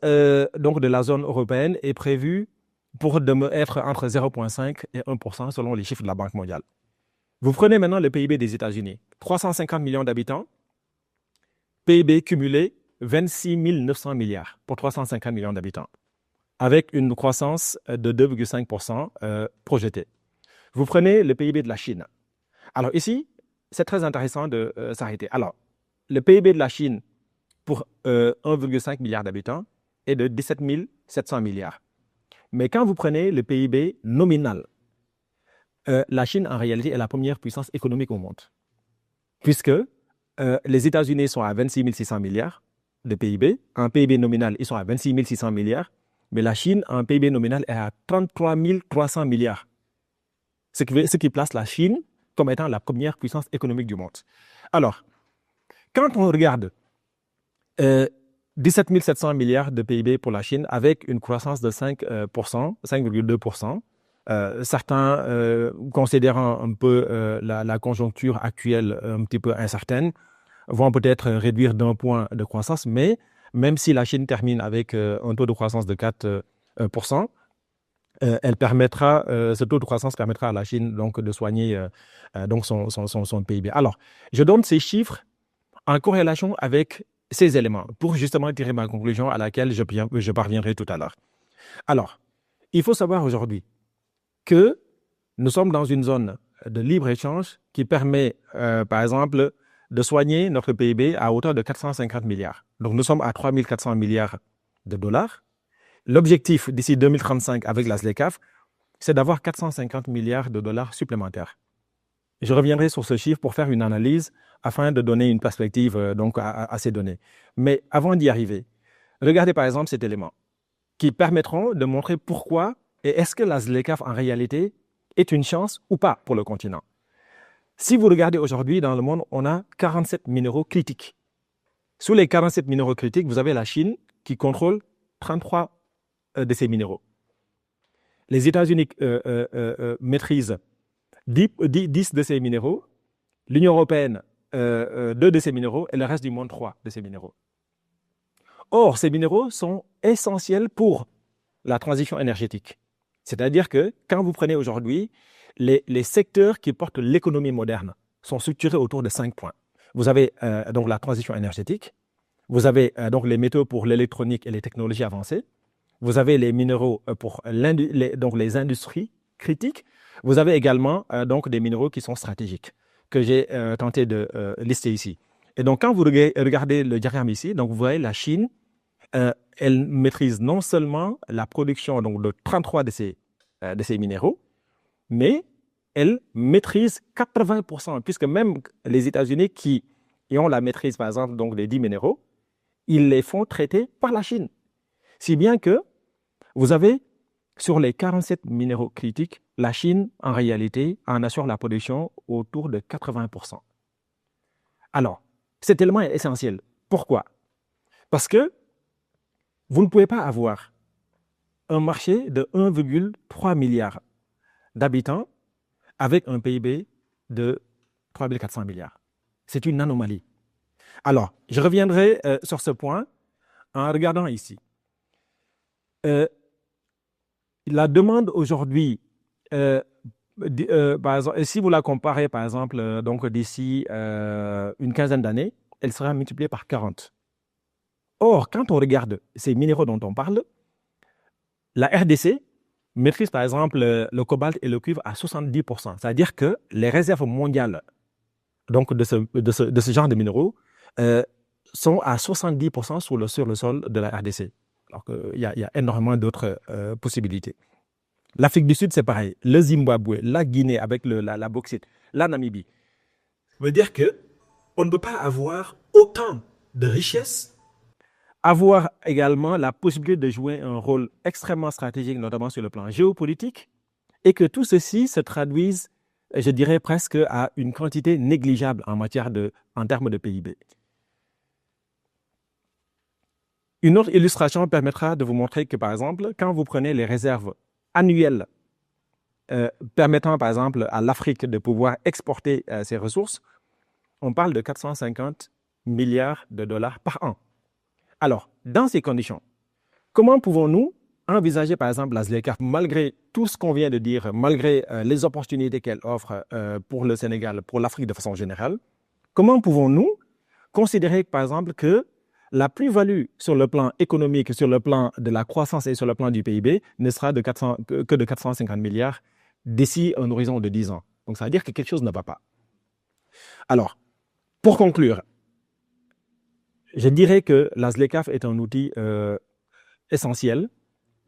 donc de la zone européenne est prévue pour être entre 0,5 et 1% selon les chiffres de la Banque mondiale. Vous prenez maintenant le PIB des États-Unis, 350 millions d'habitants, PIB cumulé 26 900 milliards pour 350 millions d'habitants, avec une croissance de 2,5% projetée. Vous prenez le PIB de la Chine. Alors ici, c'est très intéressant de s'arrêter. Alors, le PIB de la Chine pour 1,5 milliard d'habitants est de 17 700 milliards. Mais quand vous prenez le PIB nominal, la Chine en réalité est la première puissance économique au monde, puisque les États-Unis sont à 26 600 milliards de PIB. En PIB nominal, ils sont à 26 600 milliards. Mais la Chine, en PIB nominal, est à 33 300 milliards. Ce qui place la Chine comme étant la première puissance économique du monde. Alors, quand on regarde 17 700 milliards de PIB pour la Chine avec une croissance de 5%, 5,2%, certains considérant un peu la conjoncture actuelle un petit peu incertaine, vont peut-être réduire d'un point de croissance, mais même si la Chine termine avec un taux de croissance de 4%, ce taux de croissance permettra à la Chine donc, de soigner donc son PIB. Alors, je donne ces chiffres en corrélation avec ces éléments pour justement tirer ma conclusion à laquelle je parviendrai tout à l'heure. Alors, il faut savoir aujourd'hui que nous sommes dans une zone de libre-échange qui permet, par exemple, de soigner notre PIB à hauteur de 450 milliards. Donc, nous sommes à 3 400 milliards de dollars. L'objectif d'ici 2035 avec la ZLECAf, c'est d'avoir 450 milliards de dollars supplémentaires. Je reviendrai sur ce chiffre pour faire une analyse afin de donner une perspective donc, à ces données. Mais avant d'y arriver, regardez par exemple cet élément qui permettront de montrer pourquoi et est-ce que la ZLECAf en réalité est une chance ou pas pour le continent. Si vous regardez aujourd'hui dans le monde, on a 47 minéraux critiques. Sous les 47 minéraux critiques, vous avez la Chine qui contrôle 33 de ces minéraux. Les États-Unis maîtrisent 10 de ces minéraux, l'Union européenne 2 de ces minéraux et le reste du monde 3 de ces minéraux. Or, ces minéraux sont essentiels pour la transition énergétique. C'est-à-dire que quand vous prenez aujourd'hui, les secteurs qui portent l'économie moderne sont structurés autour de 5 points. Vous avez donc la transition énergétique, vous avez donc les métaux pour l'électronique et les technologies avancées, vous avez les minéraux pour les industries critiques, vous avez également donc des minéraux qui sont stratégiques, que j'ai tenté de lister ici. Et donc, quand vous regardez le diagramme ici, donc vous voyez la Chine, elle maîtrise non seulement la production donc, de 33 de ces minéraux, mais elle maîtrise 80%, puisque même les États-Unis qui ont la maîtrise, par exemple, donc, des 10 minéraux, ils les font traiter par la Chine. Si bien que vous avez, sur les 47 minéraux critiques, la Chine, en réalité, en assure la production autour de 80%. Alors, cet élément est essentiel. Pourquoi? Parce que vous ne pouvez pas avoir un marché de 1,3 milliard d'habitants avec un PIB de 3 400 milliards. C'est une anomalie. Alors, je reviendrai sur ce point en regardant ici. La demande aujourd'hui, par exemple, si vous la comparez, par exemple, donc d'ici une quinzaine d'années, elle sera multipliée par 40. Or, quand on regarde ces minéraux dont on parle, la RDC maîtrise, par exemple, le cobalt et le cuivre à 70%. C'est-à-dire que les réserves mondiales donc, de ce genre de minéraux sont à 70% sur le sol de la RDC. Alors qu'il y a énormément d'autres possibilités. L'Afrique du Sud, c'est pareil. Le Zimbabwe, la Guinée avec la bauxite, la Namibie. Ça veut dire qu'on ne peut pas avoir autant de richesses, avoir également la possibilité de jouer un rôle extrêmement stratégique, notamment sur le plan géopolitique, et que tout ceci se traduise, je dirais presque à une quantité négligeable en termes de PIB. Une autre illustration permettra de vous montrer que, par exemple, quand vous prenez les réserves annuelles permettant, par exemple, à l'Afrique de pouvoir exporter ses ressources, on parle de 450 milliards de dollars par an. Alors, dans ces conditions, comment pouvons-nous envisager, par exemple, la ZLECAf, malgré tout ce qu'on vient de dire, malgré les opportunités qu'elle offre pour le Sénégal, pour l'Afrique de façon générale, comment pouvons-nous considérer, par exemple, que la plus-value sur le plan économique, sur le plan de la croissance et sur le plan du PIB ne sera que de 450 milliards d'ici un horizon de 10 ans. Donc, ça veut dire que quelque chose ne va pas. Alors, pour conclure, je dirais que la ZLECAf est un outil essentiel,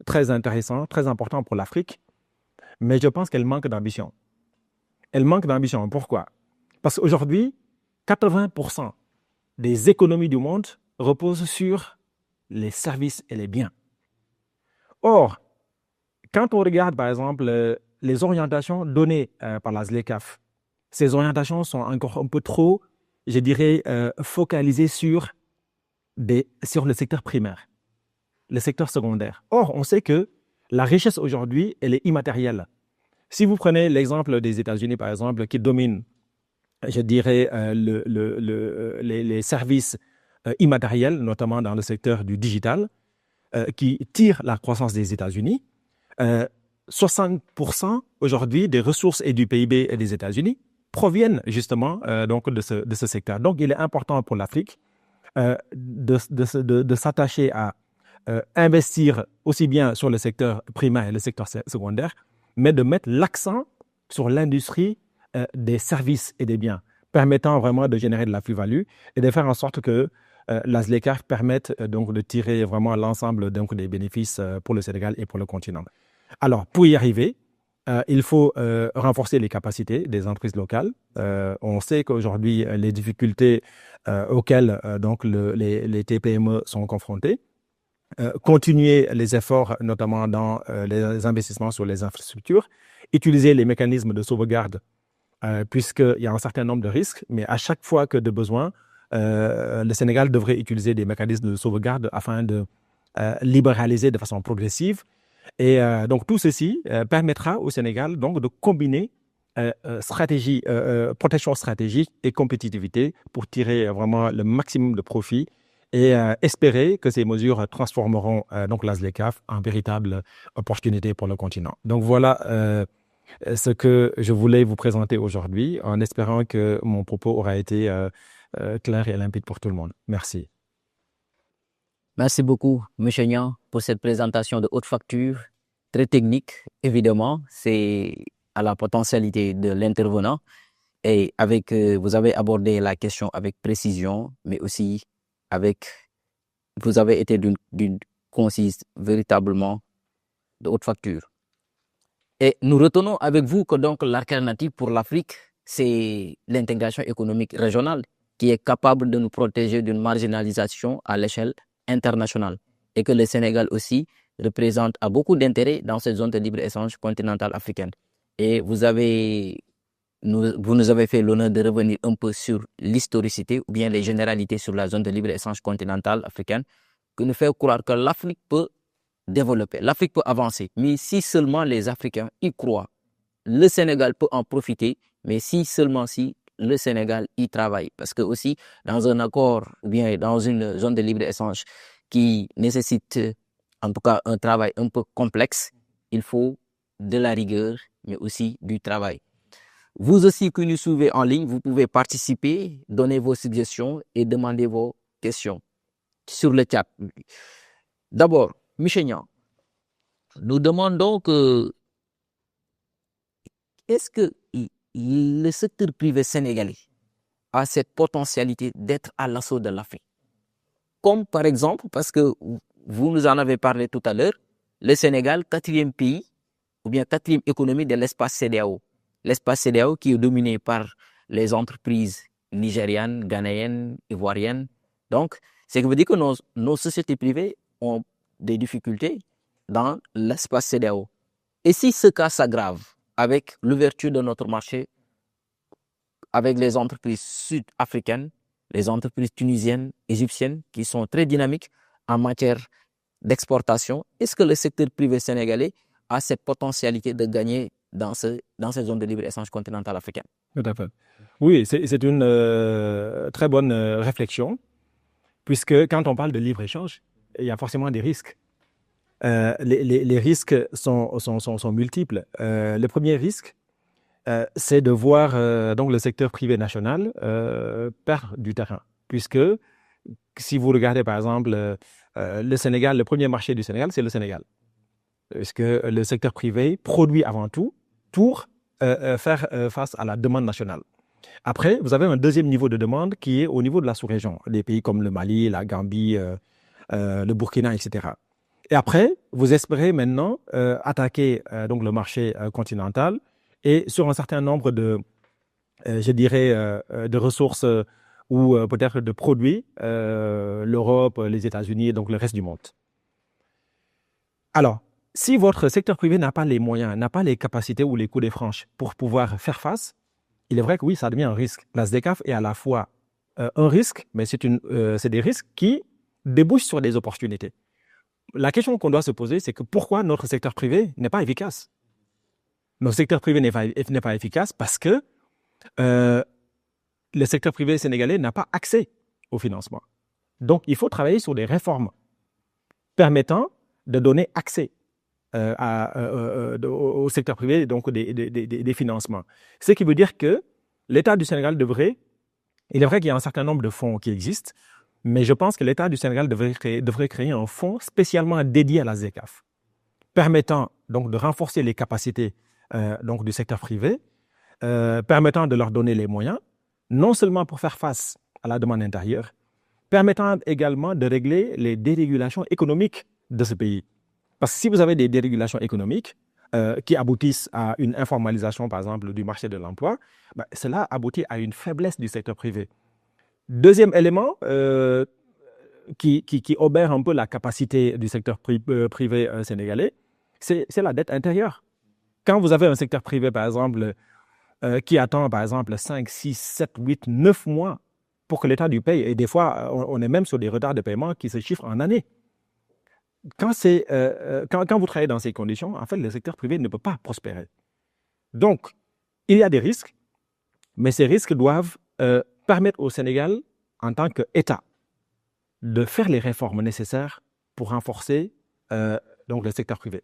très intéressant, très important pour l'Afrique, mais je pense qu'elle manque d'ambition. Elle manque d'ambition. Pourquoi? Parce qu'aujourd'hui, 80% des économies du monde reposent sur les services et les biens. Or, quand on regarde, par exemple, les orientations données par la ZLECAf, ces orientations sont encore un peu trop, je dirais, focalisées sur le secteur primaire, le secteur secondaire. Or, on sait que la richesse aujourd'hui, elle est immatérielle. Si vous prenez l'exemple des États-Unis, par exemple, qui dominent, je dirais, les services immatériels, notamment dans le secteur du digital, qui tirent la croissance des États-Unis, 60% aujourd'hui des ressources et du PIB des États-Unis proviennent justement donc de ce secteur. Donc, il est important pour l'Afrique de s'attacher à investir aussi bien sur le secteur primaire et le secteur secondaire, mais de mettre l'accent sur l'industrie des services et des biens, permettant vraiment de générer de la plus-value et de faire en sorte que la ZLECAf permette donc de tirer vraiment l'ensemble donc des bénéfices pour le Sénégal et pour le continent. Alors, pour y arriver, il faut renforcer les capacités des entreprises locales. On sait qu'aujourd'hui, les difficultés auxquelles donc les TPME sont confrontées, continuer les efforts, notamment dans les investissements sur les infrastructures, utiliser les mécanismes de sauvegarde, puisqu'il y a un certain nombre de risques, mais à chaque fois que de besoin, le Sénégal devrait utiliser des mécanismes de sauvegarde afin de libéraliser de façon progressive. Et donc tout ceci permettra au Sénégal donc de combiner protection stratégique et compétitivité pour tirer vraiment le maximum de profit et espérer que ces mesures transformeront donc la ZLECAf en véritable opportunité pour le continent. Donc voilà ce que je voulais vous présenter aujourd'hui, en espérant que mon propos aura été clair et limpide pour tout le monde. Merci. Merci beaucoup, M. Niang, pour cette présentation de haute facture, très technique, évidemment. C'est à la potentialité de l'intervenant. Et vous avez abordé la question avec précision, mais aussi vous avez été d'une concise, véritablement, de haute facture. Et nous retenons avec vous que donc l'alternative pour l'Afrique, c'est l'intégration économique régionale qui est capable de nous protéger d'une marginalisation à l'échelle internationale. Et que le Sénégal aussi représente à beaucoup d'intérêt dans cette zone de libre-échange continentale africaine. Et vous nous avez fait l'honneur de revenir un peu sur l'historicité ou bien les généralités sur la zone de libre-échange continentale africaine, qui nous fait croire que l'Afrique peut développer, l'Afrique peut avancer. Mais si seulement les Africains y croient, le Sénégal peut en profiter, mais si seulement si le Sénégal y travaille. Parce que aussi, dans un accord ou bien dans une zone de libre-échange qui nécessite en tout cas un travail un peu complexe, il faut de la rigueur, mais aussi du travail. Vous aussi qui nous suivez en ligne, vous pouvez participer, donner vos suggestions et demander vos questions sur le chat. D'abord, Michel Niang, nous demandons que est-ce que le secteur privé sénégalais a cette potentialité d'être à l'assaut de l'Afrique? Comme par exemple, parce que vous nous en avez parlé tout à l'heure, le Sénégal, 4e pays, ou bien 4e économie de l'espace CEDEAO. L'espace CEDEAO qui est dominé par les entreprises nigérianes, ghanéennes, ivoiriennes. Donc, ce qui veut dire que nos sociétés privées ont des difficultés dans l'espace CEDEAO. Et si ce cas s'aggrave avec l'ouverture de notre marché avec les entreprises sud-africaines, les entreprises tunisiennes, égyptiennes, qui sont très dynamiques en matière d'exportation, est-ce que le secteur privé sénégalais a cette potentialité de gagner dans cette zone de libre-échange continentale africaine? Tout à fait. Oui, c'est une très bonne réflexion, puisque quand on parle de libre-échange, il y a forcément des risques. Les risques sont multiples. Le premier risque, c'est de voir donc le secteur privé national perdre du terrain. Puisque si vous regardez par exemple le Sénégal, le premier marché du Sénégal, c'est le Sénégal. Parce que le secteur privé produit avant tout pour faire face à la demande nationale. Après, vous avez un deuxième niveau de demande qui est au niveau de la sous-région, des pays comme le Mali, la Gambie, le Burkina, etc. Et après, vous espérez maintenant attaquer donc le marché continental et sur un certain nombre de, je dirais, de ressources ou peut-être de produits, l'Europe, les États-Unis et donc le reste du monde. Alors, si votre secteur privé n'a pas les moyens, n'a pas les capacités ou les coups des franches pour pouvoir faire face, il est vrai que oui, ça devient un risque. La SDECAF est à la fois un risque, mais c'est des risques qui débouchent sur des opportunités. La question qu'on doit se poser, c'est que pourquoi notre secteur privé n'est pas efficace? Notre secteur privé n'est pas efficace parce que le secteur privé sénégalais n'a pas accès au financement. Donc, il faut travailler sur des réformes permettant de donner accès au secteur privé, donc des financements. Ce qui veut dire que l'État du Sénégal devrait, il est vrai qu'il y a un certain nombre de fonds qui existent, mais je pense que l'État du Sénégal devrait créer un fonds spécialement dédié à la SDECAF, permettant donc de renforcer les capacités donc du secteur privé, permettant de leur donner les moyens, non seulement pour faire face à la demande intérieure, permettant également de régler les dérégulations économiques de ce pays. Parce que si vous avez des dérégulations économiques qui aboutissent à une informalisation, par exemple, du marché de l'emploi, cela aboutit à une faiblesse du secteur privé. Deuxième élément qui obère un peu la capacité du secteur privé sénégalais, c'est la dette intérieure. Quand vous avez un secteur privé, par exemple, qui attend, par exemple, 5, 6, 7, 8, 9 mois pour que l'État lui paye, et des fois, on est même sur des retards de paiement qui se chiffrent en années. Quand vous travaillez dans ces conditions, en fait, le secteur privé ne peut pas prospérer. Donc, il y a des risques, mais ces risques doivent permettre au Sénégal, en tant qu'État, de faire les réformes nécessaires pour renforcer donc le secteur privé.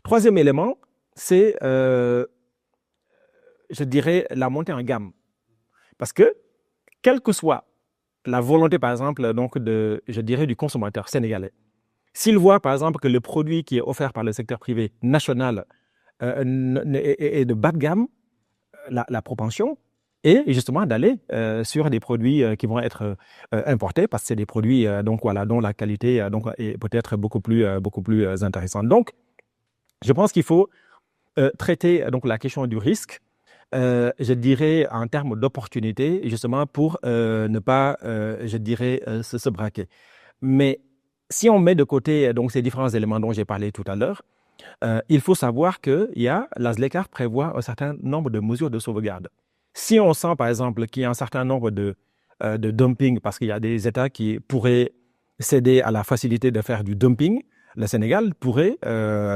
Troisième élément, c'est, je dirais, la montée en gamme. Parce que, quelle que soit la volonté, par exemple, donc je dirais, du consommateur sénégalais, s'il voit, par exemple, que le produit qui est offert par le secteur privé national est de bas de gamme, la propension est justement d'aller sur des produits qui vont être importés parce que c'est des produits donc, voilà, dont la qualité donc, est peut-être beaucoup plus intéressante. Donc, je pense qu'il faut traiter donc, la question du risque, je dirais, en termes d'opportunité, justement pour ne pas, je dirais, se braquer. Mais si on met de côté donc, ces différents éléments dont j'ai parlé tout à l'heure, il faut savoir que la SDECAF prévoit un certain nombre de mesures de sauvegarde. Si on sent, par exemple, qu'il y a un certain nombre de dumping, parce qu'il y a des États qui pourraient céder à la facilité de faire du dumping, le Sénégal pourrait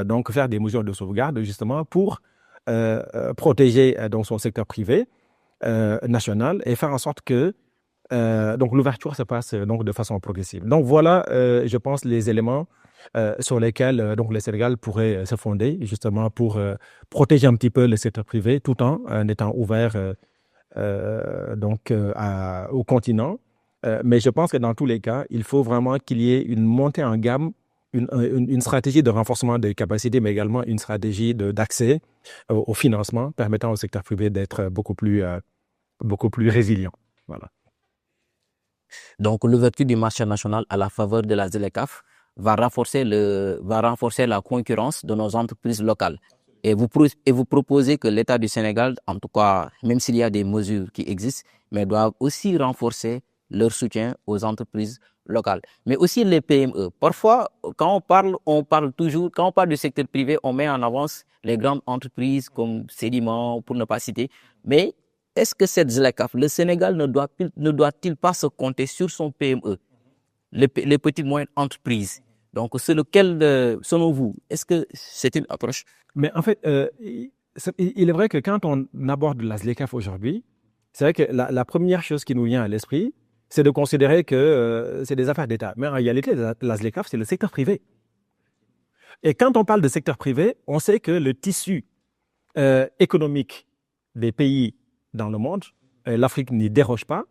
donc faire des mesures de sauvegarde justement pour protéger donc son secteur privé national et faire en sorte que donc l'ouverture se passe donc de façon progressive. Donc voilà, je pense, les éléments sur lesquels donc le Sénégal pourrait se fonder justement pour protéger un petit peu le secteur privé tout en étant ouvert au continent. Mais je pense que dans tous les cas, il faut vraiment qu'il y ait une montée en gamme, une stratégie de renforcement des capacités, mais également une stratégie d'accès au financement permettant au secteur privé d'être beaucoup plus résilient. Voilà. Donc, l'ouverture du marché national à la faveur de la ZLECAf va renforcer la concurrence de nos entreprises locales. Et vous proposez que l'État du Sénégal, en tout cas, même s'il y a des mesures qui existent, mais doivent aussi renforcer leur soutien aux entreprises locales. Mais aussi les PME. Parfois, quand on parle du secteur privé, on met en avance les grandes entreprises comme Sediment, pour ne pas citer. Mais est-ce que cette ZLECAf, le Sénégal ne doit-il pas se compter sur son PME, les petites moyennes entreprises? Donc, c'est lequel, selon vous, est-ce que c'est une approche? Mais en fait, il est vrai que quand on aborde la ZLECAf aujourd'hui, c'est vrai que la première chose qui nous vient à l'esprit, c'est de considérer que c'est des affaires d'État. Mais en réalité, la ZLECAf, c'est le secteur privé. Et quand on parle de secteur privé, on sait que le tissu économique des pays dans le monde, l'Afrique n'y déroge pas,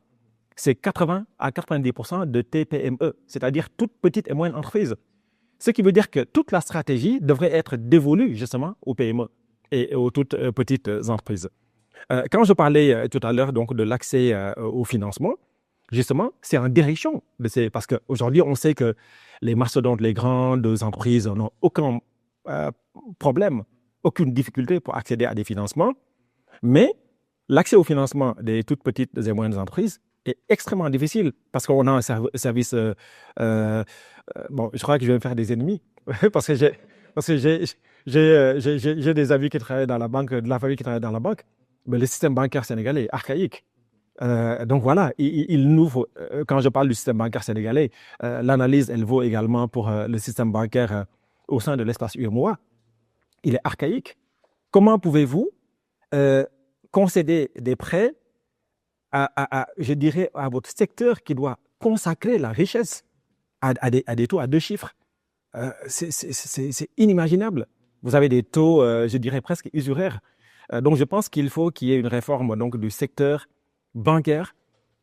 c'est 80 à 90% de TPME, c'est-à-dire toutes petites et moyennes entreprises. Ce qui veut dire que toute la stratégie devrait être dévolue justement aux PME et aux toutes petites entreprises. Quand je parlais tout à l'heure donc de l'accès au financement, justement, c'est en direction de ces... Parce qu'aujourd'hui, on sait que les mastodontes, les grandes entreprises n'ont aucun problème, aucune difficulté pour accéder à des financements, mais l'accès au financement des toutes petites et moyennes entreprises est extrêmement difficile parce qu'on a un service... bon, je crois que je vais me faire des ennemis parce que j'ai des amis qui travaillent dans la banque, de la famille qui travaille dans la banque, mais le système bancaire sénégalais est archaïque. Donc voilà, il nous faut, quand je parle du système bancaire sénégalais, l'analyse, elle vaut également pour le système bancaire au sein de l'espace UEMOA. Il est archaïque. Comment pouvez-vous concéder des prêts je dirais, à votre secteur qui doit consacrer la richesse à des taux à 2 chiffres? C'est inimaginable. Vous avez des taux, je dirais, presque usuraires. Donc je pense qu'il faut qu'il y ait une réforme donc, du secteur bancaire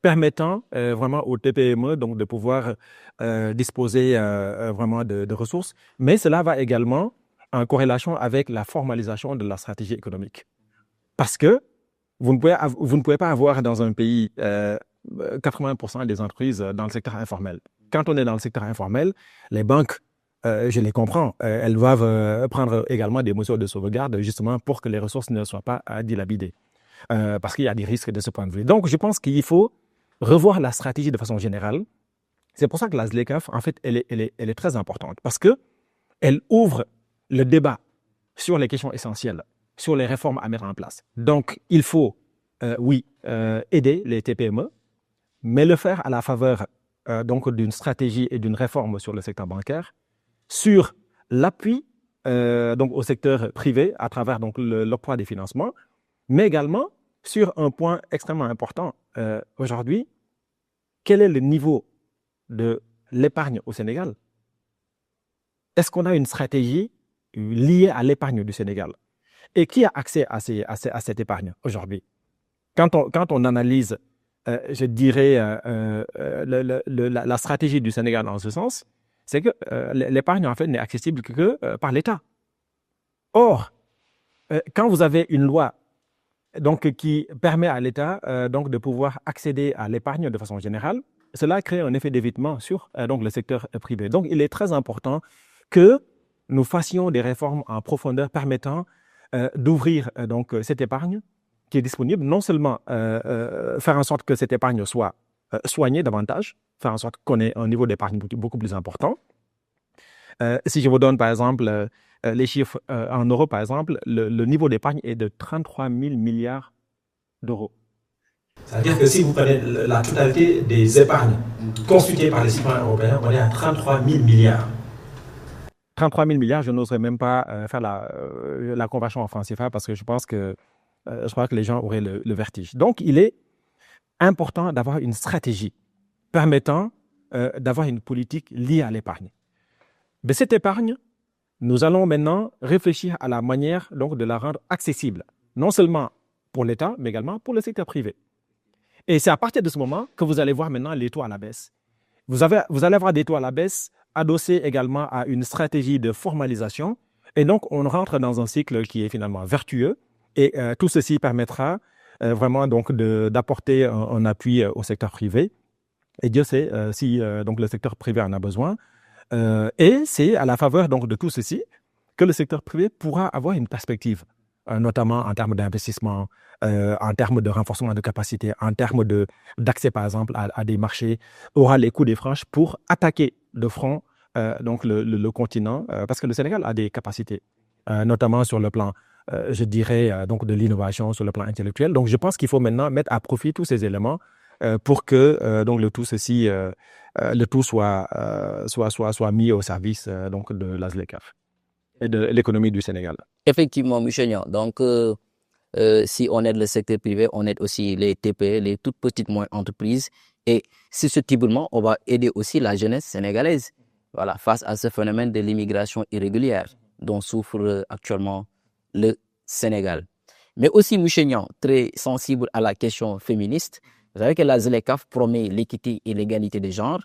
permettant vraiment aux TPME donc, de pouvoir disposer vraiment de ressources. Mais cela va également en corrélation avec la formalisation de la stratégie économique. Parce que vous ne pouvez pas avoir dans un pays 80% des entreprises dans le secteur informel. Quand on est dans le secteur informel, les banques, je les comprends, elles doivent prendre également des mesures de sauvegarde justement pour que les ressources ne soient pas dilapidées. Parce qu'il y a des risques de ce point de vue. Donc, je pense qu'il faut revoir la stratégie de façon générale. C'est pour ça que la ZLECAf, en fait, elle est très importante parce qu'elle ouvre le débat sur les questions essentielles, sur les réformes à mettre en place. Donc, il faut, aider les TPME, mais le faire à la faveur donc d'une stratégie et d'une réforme sur le secteur bancaire, sur l'appui donc au secteur privé à travers donc l'octroi des financements, mais également sur un point extrêmement important aujourd'hui, quel est le niveau de l'épargne au Sénégal? Est-ce qu'on a une stratégie liée à l'épargne du Sénégal? Et qui a accès à cette épargne aujourd'hui? Quand on analyse, je dirais, la stratégie du Sénégal dans ce sens, c'est que l'épargne, en fait, n'est accessible que par l'État. Or, quand vous avez une loi donc, qui permet à l'État donc, de pouvoir accéder à l'épargne de façon générale, cela crée un effet d'évitement sur donc, le secteur privé. Donc, il est très important que nous fassions des réformes en profondeur permettant d'ouvrir donc, cette épargne qui est disponible, non seulement faire en sorte que cette épargne soit soignée davantage, faire en sorte qu'on ait un niveau d'épargne beaucoup plus important. Si je vous donne par exemple les chiffres en euros, par exemple, le niveau d'épargne est de 33 000 milliards d'euros. C'est-à-dire que si vous prenez la totalité des épargnes constituées par les citoyens européens, on est à 33 000 milliards. 33 000 milliards, je n'oserais même pas faire la conversion en francs CFA parce que je crois que les gens auraient le vertige. Donc, il est important d'avoir une stratégie permettant d'avoir une politique liée à l'épargne. Mais cette épargne, nous allons maintenant réfléchir à la manière donc, de la rendre accessible, non seulement pour l'État, mais également pour le secteur privé. Et c'est à partir de ce moment que vous allez voir maintenant les taux à la baisse. Vous allez avoir des taux à la baisse adossés également à une stratégie de formalisation. Et donc, on rentre dans un cycle qui est finalement vertueux. Et tout ceci permettra vraiment donc d'apporter un appui au secteur privé. Et Dieu sait si donc le secteur privé en a besoin. Et c'est à la faveur donc de tout ceci que le secteur privé pourra avoir une perspective, notamment en termes d'investissement, en termes de renforcement de capacité, en termes d'accès par exemple à des marchés, aura les coups des franches pour attaquer de front donc le continent, parce que le Sénégal a des capacités, notamment sur le plan, je dirais, donc de l'innovation, sur le plan intellectuel. Donc je pense qu'il faut maintenant mettre à profit tous ces éléments pour que donc le tout soit mis au service donc de la ZLECAf et de l'économie du Sénégal. Effectivement, M. Niang. Donc, si on aide le secteur privé, on aide aussi les TPE, les toutes petites moyennes entreprises. Et susceptiblement, on va aider aussi la jeunesse sénégalaise, voilà, face à ce phénomène de l'immigration irrégulière dont souffre actuellement le Sénégal. Mais aussi, M. Niang, très sensible à la question féministe. Vous savez que la ZLECAf promet l'équité et l'égalité de genre.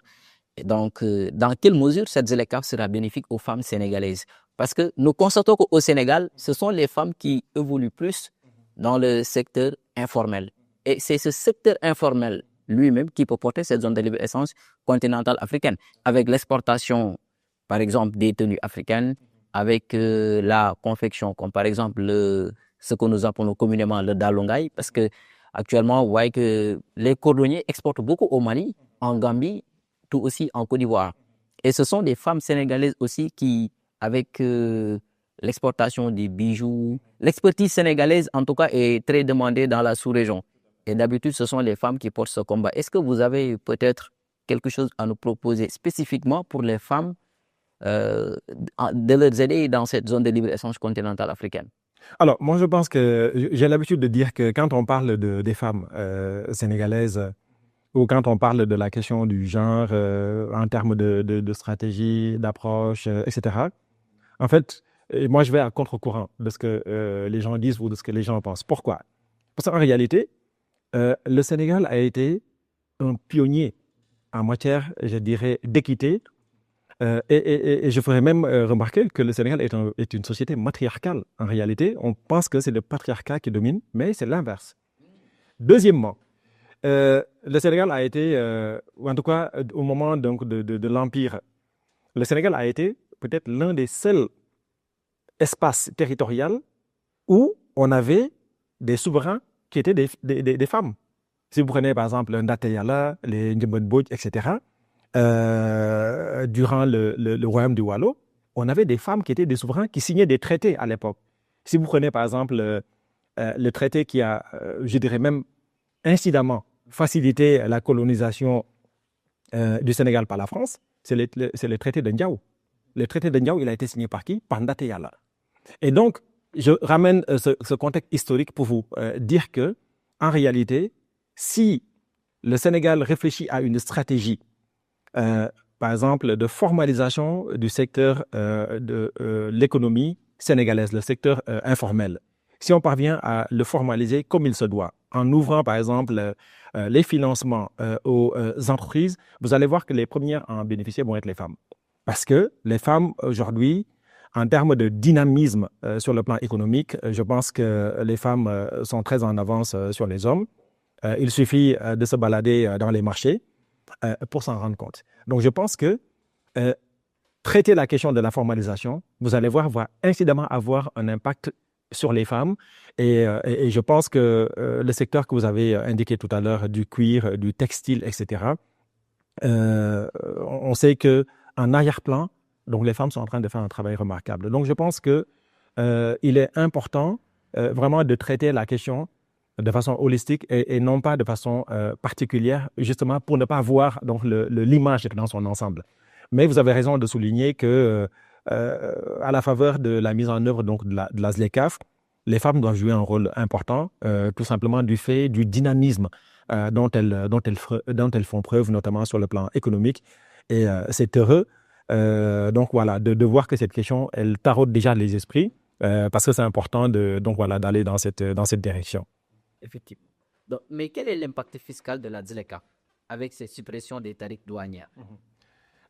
Et donc, dans quelle mesure cette ZLECAf sera bénéfique aux femmes sénégalaises? Parce que nous constatons qu'au Sénégal, ce sont les femmes qui évoluent plus dans le secteur informel. Et c'est ce secteur informel lui-même qui peut porter cette zone de libre-échange continentale africaine, avec l'exportation, par exemple, des tenues africaines, avec la confection, comme par exemple ce que nous appelons communément le dalongay, parce que actuellement, vous voyez que les cordonniers exportent beaucoup au Mali, en Gambie, tout aussi en Côte d'Ivoire. Et ce sont des femmes sénégalaises aussi qui, avec l'exportation des bijoux, l'expertise sénégalaise, en tout cas, est très demandée dans la sous-région. Et d'habitude, ce sont les femmes qui portent ce combat. Est-ce que vous avez peut-être quelque chose à nous proposer spécifiquement pour les femmes de les aider dans cette zone de libre-échange continentale africaine? Alors, moi, je pense que j'ai l'habitude de dire que quand on parle des femmes sénégalaises ou quand on parle de la question du genre en termes de stratégie, d'approche, etc., en fait, moi, je vais à contre-courant de ce que les gens disent ou de ce que les gens pensent. Pourquoi? Parce qu'en réalité, le Sénégal a été un pionnier en matière, je dirais, d'équité. Et je ferais même remarquer que le Sénégal est une société matriarcale. En réalité, on pense que c'est le patriarcat qui domine, mais c'est l'inverse. Deuxièmement, le Sénégal a été, ou en tout cas au moment donc, de l'Empire, le Sénégal a été peut-être l'un des seuls espaces territoriaux où on avait des souverains qui étaient des femmes. Si vous prenez par exemple Ndaté Yala, les Ndiémé-Mbodj, etc., durant le royaume du Waalo, on avait des femmes qui étaient des souverains qui signaient des traités à l'époque. Si vous prenez par exemple le traité qui a, je dirais même incidemment, facilité la colonisation du Sénégal par la France, c'est le traité de Ndiaou. Le traité de Ndiaou, il a été signé par qui? Par Ndaté Yala. Et donc, je ramène ce contexte historique pour vous dire que, en réalité, si le Sénégal réfléchit à une stratégie, par exemple, de formalisation du secteur de l'économie sénégalaise, le secteur informel, si on parvient à le formaliser comme il se doit, en ouvrant par exemple les financements aux entreprises, vous allez voir que les premières à en bénéficier vont être les femmes. Parce que les femmes aujourd'hui, en termes de dynamisme sur le plan économique, je pense que les femmes sont très en avance sur les hommes. Il suffit de se balader dans les marchés pour s'en rendre compte. Donc je pense que traiter la question de la formalisation, vous allez voir, va incidemment avoir un impact sur les femmes. Et je pense que le secteur que vous avez indiqué tout à l'heure, du cuir, du textile, etc., on sait qu'en arrière-plan, donc les femmes sont en train de faire un travail remarquable. Donc je pense qu'il est important vraiment de traiter la question de façon holistique et non pas de façon particulière, justement pour ne pas voir donc l'image dans son ensemble. Mais vous avez raison de souligner que à la faveur de la mise en œuvre donc, de la ZLECAf, les femmes doivent jouer un rôle important, tout simplement du fait du dynamisme dont elles font preuve, notamment sur le plan économique. Et c'est heureux donc voilà, de voir que cette question, elle taraude déjà les esprits, parce que c'est important d'aller dans cette direction. Effectivement. Donc, mais quel est l'impact fiscal de la ZLECA avec ces suppressions des tarifs douaniers?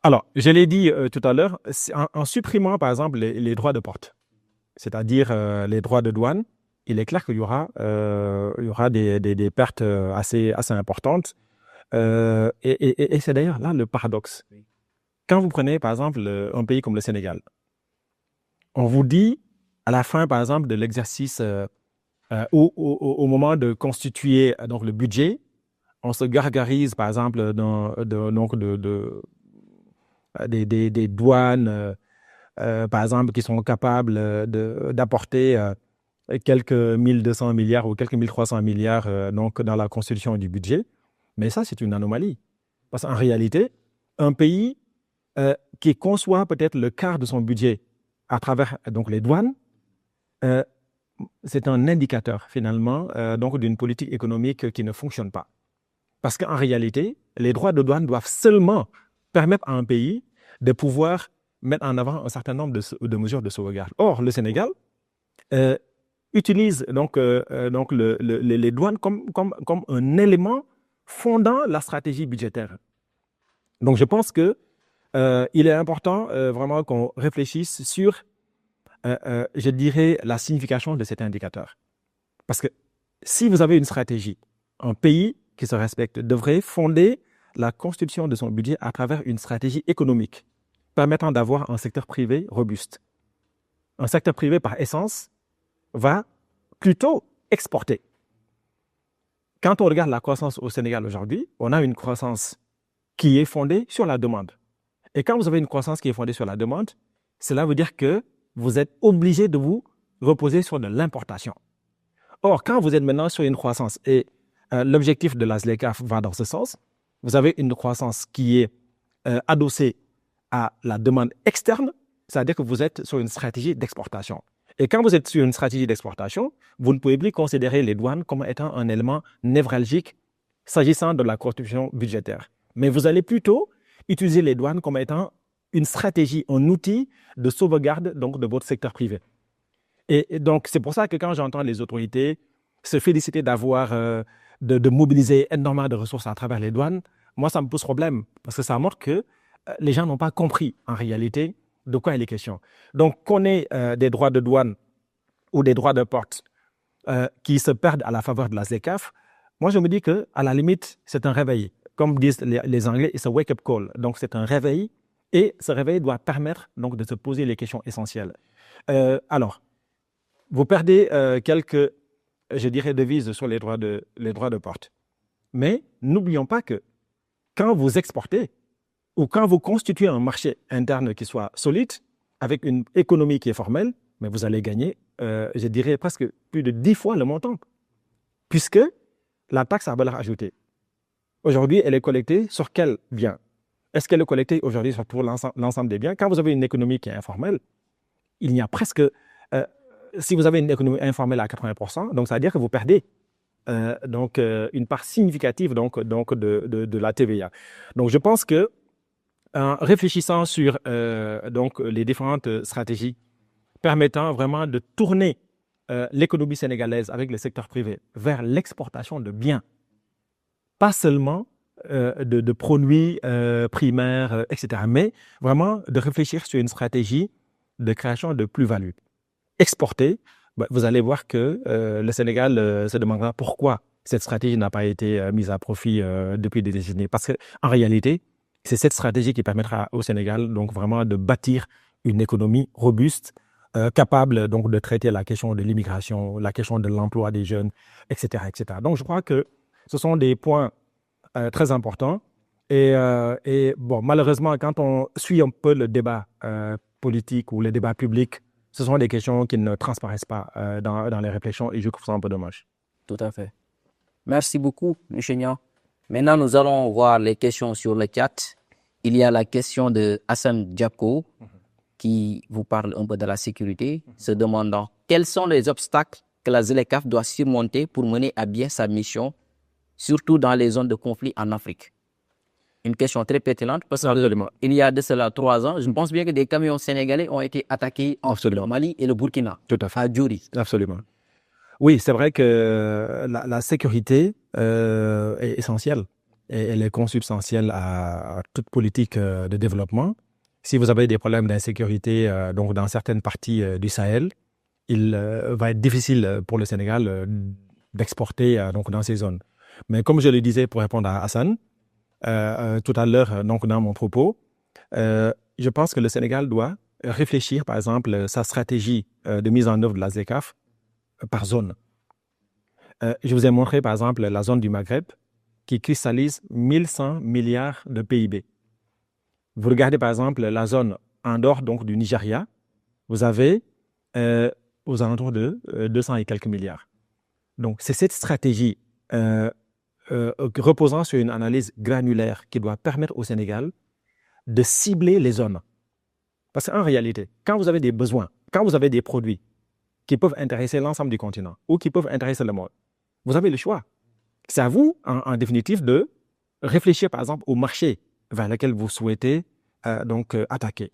Alors, je l'ai dit tout à l'heure, en supprimant par exemple les droits de porte, c'est-à-dire les droits de douane, il est clair qu'il y aura des pertes assez importantes. Et c'est d'ailleurs là le paradoxe. Oui. Quand vous prenez par exemple un pays comme le Sénégal, on vous dit à la fin par exemple de l'exercice, au moment de constituer donc, le budget, on se gargarise par exemple des douanes par exemple qui sont capables d'apporter quelques 1200 milliards ou quelques 1300 milliards donc dans la constitution du budget. Mais ça, c'est une anomalie. Parce qu'en réalité, un pays qui conçoit peut-être le quart de son budget à travers donc, les douanes, c'est un indicateur finalement donc, d'une politique économique qui ne fonctionne pas. Parce qu'en réalité, les droits de douane doivent seulement permettre à un pays de pouvoir mettre en avant un certain nombre de mesures de sauvegarde. Or, le Sénégal utilise donc les douanes comme un élément fondant la stratégie budgétaire. Donc, je pense que il est important vraiment qu'on réfléchisse sur, je dirais, la signification de cet indicateur. Parce que si vous avez une stratégie, un pays qui se respecte devrait fonder la constitution de son budget à travers une stratégie économique permettant d'avoir un secteur privé robuste. Un secteur privé, par essence, va plutôt exporter. Quand on regarde la croissance au Sénégal aujourd'hui, on a une croissance qui est fondée sur la demande. Et quand vous avez une croissance qui est fondée sur la demande, cela veut dire que vous êtes obligé de vous reposer sur de l'importation. Or, quand vous êtes maintenant sur une croissance et l'objectif de la ZLECAf va dans ce sens, vous avez une croissance qui est adossée à la demande externe, c'est-à-dire que vous êtes sur une stratégie d'exportation. Et quand vous êtes sur une stratégie d'exportation, vous ne pouvez plus considérer les douanes comme étant un élément névralgique s'agissant de la constitution budgétaire. Mais vous allez plutôt utiliser les douanes comme étant une stratégie, un outil de sauvegarde donc, de votre secteur privé. Et donc, c'est pour ça que quand j'entends les autorités se féliciter d'avoir, de mobiliser énormément de ressources à travers les douanes, moi, ça me pose problème parce que ça montre que les gens n'ont pas compris en réalité de quoi il est question. Donc, qu'on ait des droits de douane ou des droits de porte qui se perdent à la faveur de la ZLECAf, moi, je me dis qu'à la limite, c'est un réveil. Comme disent les Anglais, it's a wake-up call. Donc, c'est un réveil et ce réveil doit permettre donc, de se poser les questions essentielles. Alors, vous perdez quelques, je dirais, devises sur les droits de porte. Mais n'oublions pas que quand vous exportez ou quand vous constituez un marché interne qui soit solide, avec une économie qui est formelle, mais vous allez gagner, je dirais, presque plus de 10 fois le montant. Puisque la taxe à valeur ajoutée, aujourd'hui, elle est collectée sur quel bien? Est-ce qu'elle est collectée aujourd'hui sur tout l'ensemble des biens? Quand vous avez une économie qui est informelle, il n'y a presque... si vous avez une économie informelle à 80%, donc ça veut dire que vous perdez une part significative de la TVA. Donc je pense que en réfléchissant sur les différentes stratégies permettant vraiment de tourner l'économie sénégalaise avec le secteur privé vers l'exportation de biens, pas seulement de produits primaires, etc., mais vraiment de réfléchir sur une stratégie de création de plus-value. Exporter, vous allez voir que le Sénégal se demandera pourquoi cette stratégie n'a pas été mise à profit depuis des décennies. Parce qu'en réalité, c'est cette stratégie qui permettra au Sénégal donc vraiment de bâtir une économie robuste, capable donc de traiter la question de l'immigration, la question de l'emploi des jeunes, etc., etc. Donc je crois que ce sont des points très importants. Et bon, malheureusement, quand on suit un peu le débat politique ou le débat public, ce sont des questions qui ne transparaissent pas dans les réflexions et je trouve ça un peu dommage. Tout à fait. Merci beaucoup, M. Niang. Maintenant, nous allons voir les questions sur le chat. Il y a la question de Hassan Diabko qui vous parle un peu de la sécurité, se demandant quels sont les obstacles que la ZLECAf doit surmonter pour mener à bien sa mission, surtout dans les zones de conflit en Afrique. Une question très pertinente parce qu'il y a de cela 3 ans, je pense bien que des camions sénégalais ont été attaqués en Mali et le Burkina, Tout à fait. à Djouri. Absolument. Oui, c'est vrai que la sécurité est essentielle et elle est consubstantielle à toute politique de développement. Si vous avez des problèmes d'insécurité donc dans certaines parties du Sahel, il va être difficile pour le Sénégal d'exporter donc dans ces zones. Mais comme je le disais pour répondre à Hassan tout à l'heure donc dans mon propos, je pense que le Sénégal doit réfléchir par exemple sa stratégie de mise en œuvre de la ZLECAf par zone. Je vous ai montré par exemple la zone du Maghreb qui cristallise 1100 milliards de PIB. Vous regardez par exemple la zone en dehors donc du Nigeria, vous avez aux alentours de 200 et quelques milliards. Donc c'est cette stratégie reposant sur une analyse granulaire qui doit permettre au Sénégal de cibler les zones. Parce qu'en réalité, quand vous avez des besoins, quand vous avez des produits qui peuvent intéresser l'ensemble du continent ou qui peuvent intéresser le monde, vous avez le choix. C'est à vous, en définitive, de réfléchir, par exemple, au marché vers lequel vous souhaitez attaquer.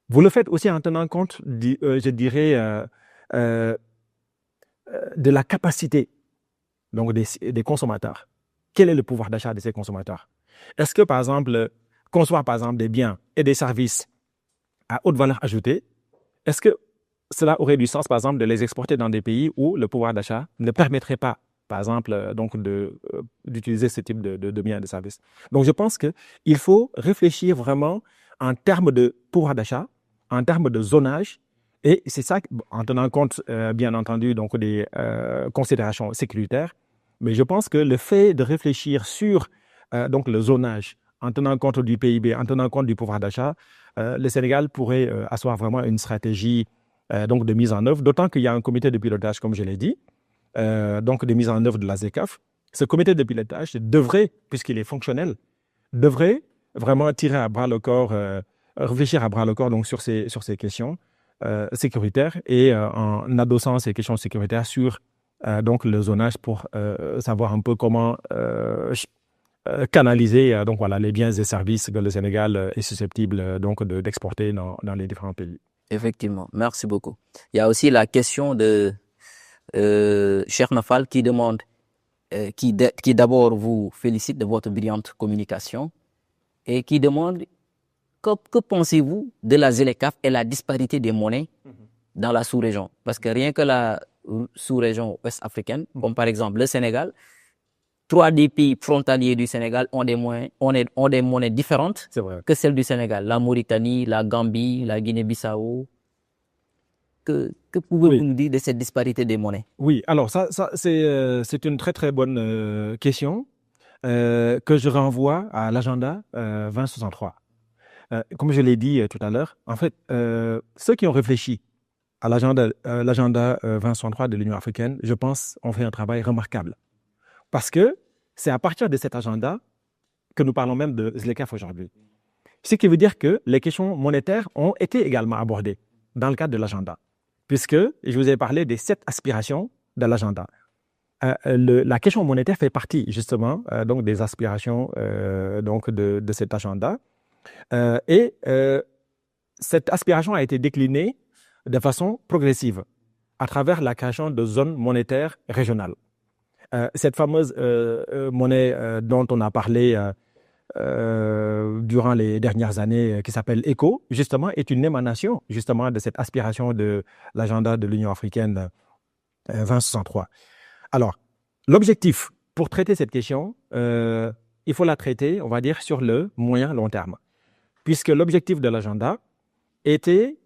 Vous le faites aussi en tenant compte, je dirais, de la capacité donc des consommateurs. Quel est le pouvoir d'achat de ces consommateurs? Est-ce que, par exemple, concevoir, par exemple, des biens et des services à haute valeur ajoutée, est-ce que cela aurait du sens, par exemple, de les exporter dans des pays où le pouvoir d'achat ne permettrait pas, par exemple, donc d'utiliser ce type de biens et de services? Donc, je pense qu'il faut réfléchir vraiment en termes de pouvoir d'achat, en termes de zonage, et c'est ça, en tenant compte, bien entendu, donc des considérations sécuritaires. Mais je pense que le fait de réfléchir sur donc le zonage, en tenant compte du PIB, en tenant compte du pouvoir d'achat, le Sénégal pourrait asseoir vraiment une stratégie donc de mise en œuvre, d'autant qu'il y a un comité de pilotage, comme je l'ai dit, donc de mise en œuvre de la ZLECAf. Ce comité de pilotage devrait, puisqu'il est fonctionnel, devrait vraiment tirer à bras le corps, réfléchir à bras le corps donc sur ces questions sécuritaires et en adossant ces questions sécuritaires sur donc le zonage pour savoir un peu comment canaliser donc voilà les biens et services que le Sénégal est susceptible donc d'exporter dans les différents pays. Effectivement, merci beaucoup. Il y a aussi la question de Cheikh Nafal qui demande, qui d'abord vous félicite de votre brillante communication et qui demande que pensez-vous de la ZLECAf et la disparité des monnaies dans la sous-région? Parce que rien que la sous-région ouest-africaine, comme par exemple le Sénégal, 3 des pays frontaliers du Sénégal ont des monnaies différentes que celles du Sénégal. La Mauritanie, la Gambie, la Guinée-Bissau. Que pouvez-vous nous dire de cette disparité des monnaies? Oui, alors ça c'est une très très bonne question que je renvoie à l'agenda 2063. Comme je l'ai dit tout à l'heure, en fait, ceux qui ont réfléchi à l'agenda 2063 de l'Union africaine, je pense, ont fait un travail remarquable. Parce que c'est à partir de cet agenda que nous parlons même de ZLECAf aujourd'hui. Ce qui veut dire que les questions monétaires ont été également abordées dans le cadre de l'agenda. Puisque je vous ai parlé des 7 aspirations de l'agenda. La question monétaire fait partie justement donc des aspirations donc de cet agenda. Cette aspiration a été déclinée de façon progressive à travers la création de zones monétaires régionales. Cette fameuse monnaie dont on a parlé durant les dernières années, qui s'appelle ECO, justement, est une émanation justement de cette aspiration de l'agenda de l'Union africaine 2063. Alors, l'objectif pour traiter cette question, il faut la traiter, on va dire, sur le moyen long terme. Puisque l'objectif de l'agenda était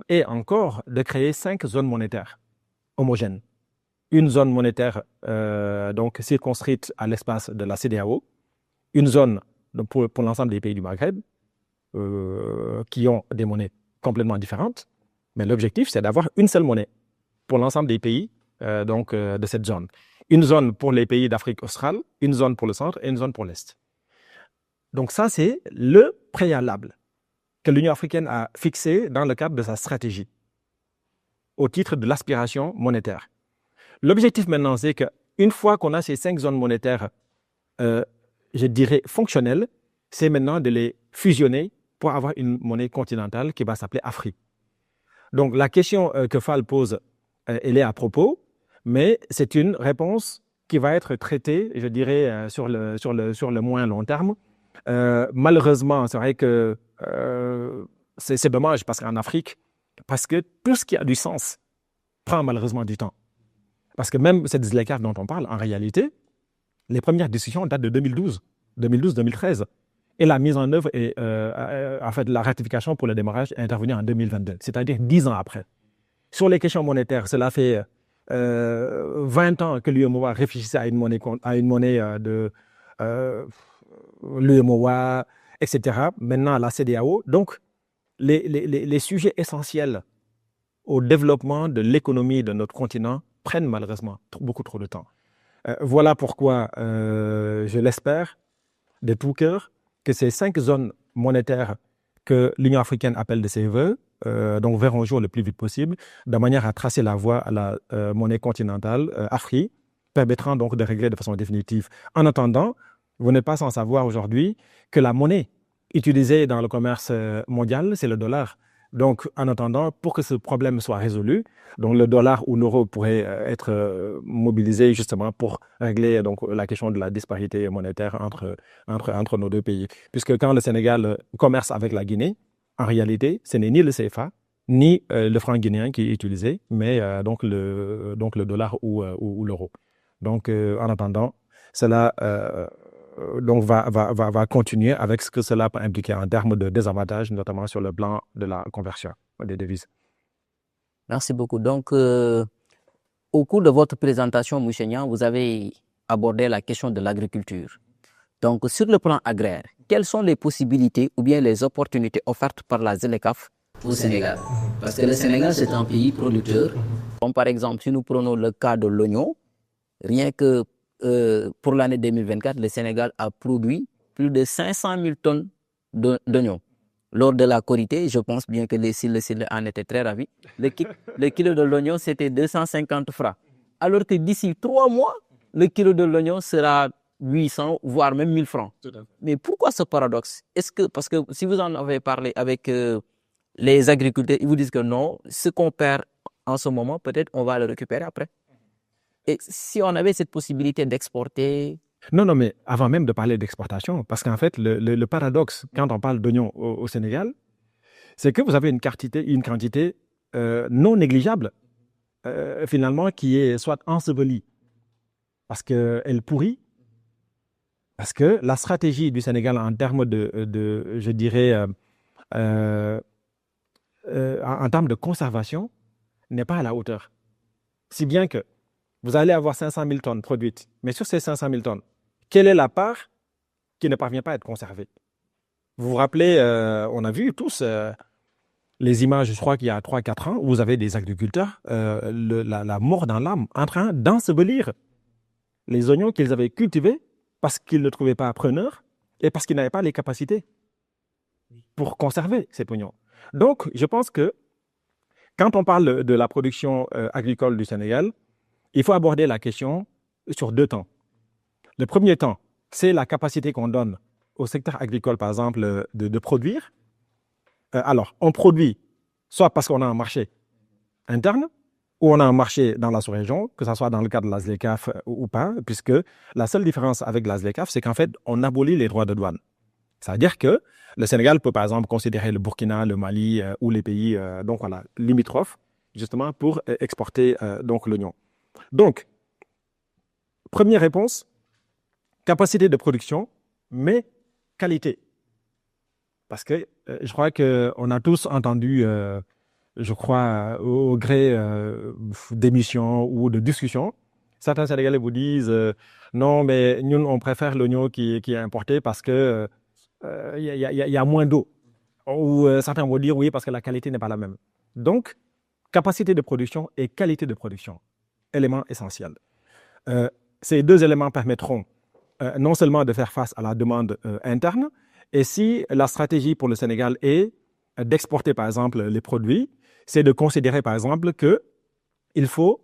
et encore de créer 5 zones monétaires homogènes. Une zone monétaire donc circonscrite à l'espace de la CEDEAO, une zone pour l'ensemble des pays du Maghreb qui ont des monnaies complètement différentes, mais l'objectif c'est d'avoir une seule monnaie pour l'ensemble des pays de cette zone. Une zone pour les pays d'Afrique australe, une zone pour le centre et une zone pour l'Est. Donc ça c'est le préalable. que l'Union africaine a fixées dans le cadre de sa stratégie, au titre de l'aspiration monétaire. L'objectif maintenant, c'est qu'une fois qu'on a ces 5 zones monétaires, je dirais fonctionnelles, c'est maintenant de les fusionner pour avoir une monnaie continentale qui va s'appeler Afri. Donc la question que Fall pose, elle est à propos, mais c'est une réponse qui va être traitée, je dirais, sur le moins long terme. Malheureusement, c'est vrai que c'est dommage parce qu'en Afrique, parce que tout ce qui a du sens prend malheureusement du temps. Parce que même cette ZLECAf dont on parle, en réalité, les premières discussions datent de 2012-2013. Et la mise en œuvre et en fait, la ratification pour le démarrage est intervenue en 2022, c'est-à-dire 10 ans après. Sur les questions monétaires, cela fait 20 ans que l'UEMOA réfléchissait à une monnaie de l'UEMOA, etc. Maintenant, la CEDEAO. Donc, les sujets essentiels au développement de l'économie de notre continent prennent malheureusement beaucoup trop de temps. Voilà pourquoi je l'espère de tout cœur que ces 5 zones monétaires que l'Union africaine appelle de ses voeux, donc verront jour le plus vite possible, de manière à tracer la voie à la monnaie continentale, Afri, permettront donc de régler de façon définitive. En attendant, vous n'êtes pas sans savoir aujourd'hui que la monnaie utilisée dans le commerce mondial, c'est le dollar. Donc, en attendant, pour que ce problème soit résolu, donc le dollar ou l'euro pourrait être mobilisé justement pour régler donc, la question de la disparité monétaire entre nos deux pays. Puisque quand le Sénégal commerce avec la Guinée, en réalité, ce n'est ni le CFA, ni le franc guinéen qui est utilisé, mais donc le dollar ou l'euro. Donc, en attendant, cela donc va continuer avec ce que cela peut impliquer en termes de désavantages, notamment sur le plan de la conversion des devises. Merci beaucoup. Donc, au cours de votre présentation, Mouché Niang, vous avez abordé la question de l'agriculture. Donc, sur le plan agraire, quelles sont les possibilités ou bien les opportunités offertes par la ZLECAf au Sénégal? Parce que le Sénégal, c'est un pays producteur. Comme par exemple, si nous prenons le cas de l'oignon, rien que pour l'année 2024, le Sénégal a produit plus de 500 000 tonnes d'oignons. Lors de la Korité, je pense bien que les Syles en étaient très ravis. Le kilo de l'oignon, c'était 250 francs. Alors que d'ici 3 mois, le kilo de l'oignon sera 800, voire même 1000 francs. Mais pourquoi ce paradoxe? Parce que si vous en avez parlé avec les agriculteurs, ils vous disent que non, ce qu'on perd en ce moment, peut-être on va le récupérer après. Et si on avait cette possibilité d'exporter... Non, mais avant même de parler d'exportation, parce qu'en fait, le paradoxe, quand on parle d'oignons au Sénégal, c'est que vous avez une quantité non négligeable, finalement, qui est soit ensevelie, parce qu'elle pourrit, parce que la stratégie du Sénégal en termes de je dirais, en termes de conservation, n'est pas à la hauteur. Si bien que vous allez avoir 500 000 tonnes produites, mais sur ces 500 000 tonnes, quelle est la part qui ne parvient pas à être conservée? Vous vous rappelez, on a vu tous les images, je crois qu'il y a 3-4 ans, où vous avez des agriculteurs, la mort dans l'âme, en train d'ensevelir les oignons qu'ils avaient cultivés parce qu'ils ne trouvaient pas preneur et parce qu'ils n'avaient pas les capacités pour conserver cet oignon. Donc, je pense que quand on parle de la production agricole du Sénégal, il faut aborder la question sur 2 temps. Le premier temps, c'est la capacité qu'on donne au secteur agricole, par exemple, de produire. Alors, on produit soit parce qu'on a un marché interne, ou on a un marché dans la sous-région, que ce soit dans le cadre de la ZLECAf ou pas, puisque la seule différence avec la ZLECAf, c'est qu'en fait, on abolit les droits de douane. C'est-à-dire que le Sénégal peut, par exemple, considérer le Burkina, le Mali ou les pays donc voilà, limitrophes, justement, pour exporter donc l'oignon. Donc, première réponse, capacité de production, mais qualité. Parce que je crois qu'on a tous entendu, je crois, au gré d'émissions ou de discussions, certains Sénégalais vous disent non, mais nous, on préfère l'oignon qui est importé parce que y a moins d'eau. Ou certains vont dire oui, parce que la qualité n'est pas la même. Donc, capacité de production et qualité de production, élément essentiel. Ces 2 éléments permettront non seulement de faire face à la demande interne, et si la stratégie pour le Sénégal est d'exporter, par exemple, les produits, c'est de considérer, par exemple, qu'il faut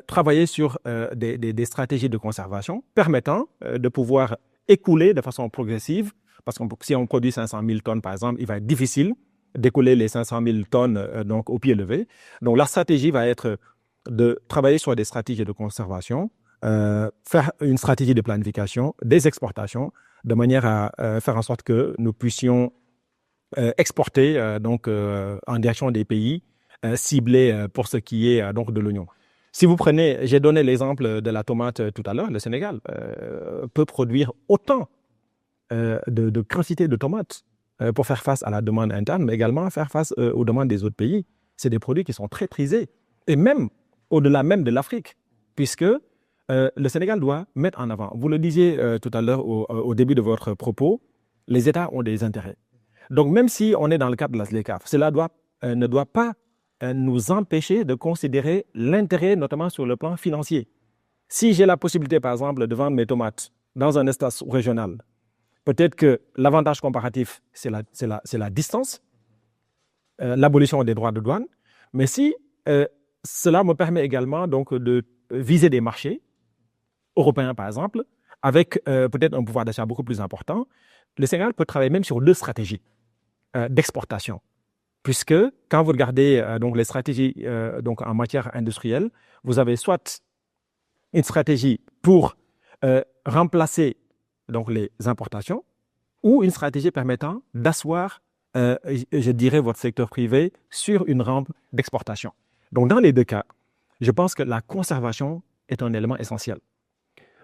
travailler sur des stratégies de conservation permettant de pouvoir écouler de façon progressive, parce que si on produit 500 000 tonnes, par exemple, il va être difficile d'écouler les 500 000 tonnes donc au pied levé. Donc, la stratégie va être de travailler sur des stratégies de conservation, faire une stratégie de planification, des exportations, de manière à faire en sorte que nous puissions exporter donc en direction des pays ciblés pour ce qui est donc de l'oignon. Si vous prenez, j'ai donné l'exemple de la tomate tout à l'heure, le Sénégal peut produire autant de quantité de tomates pour faire face à la demande interne, mais également faire face aux demandes des autres pays. C'est des produits qui sont très prisés, et même au-delà même de l'Afrique, puisque le Sénégal doit mettre en avant, vous le disiez tout à l'heure au début de votre propos, les États ont des intérêts. Donc même si on est dans le cadre de la ZLECAf, cela ne doit pas nous empêcher de considérer l'intérêt, notamment sur le plan financier. Si j'ai la possibilité, par exemple, de vendre mes tomates dans un espace régional, peut-être que l'avantage comparatif, c'est la distance, l'abolition des droits de douane, mais si cela me permet également donc, de viser des marchés européens, par exemple, avec peut-être un pouvoir d'achat beaucoup plus important, le Sénégal peut travailler même sur deux stratégies d'exportation. Puisque quand vous regardez donc les stratégies donc en matière industrielle, vous avez soit une stratégie pour remplacer donc les importations ou une stratégie permettant d'asseoir, je dirais, votre secteur privé sur une rampe d'exportation. Donc dans les deux cas, je pense que la conservation est un élément essentiel.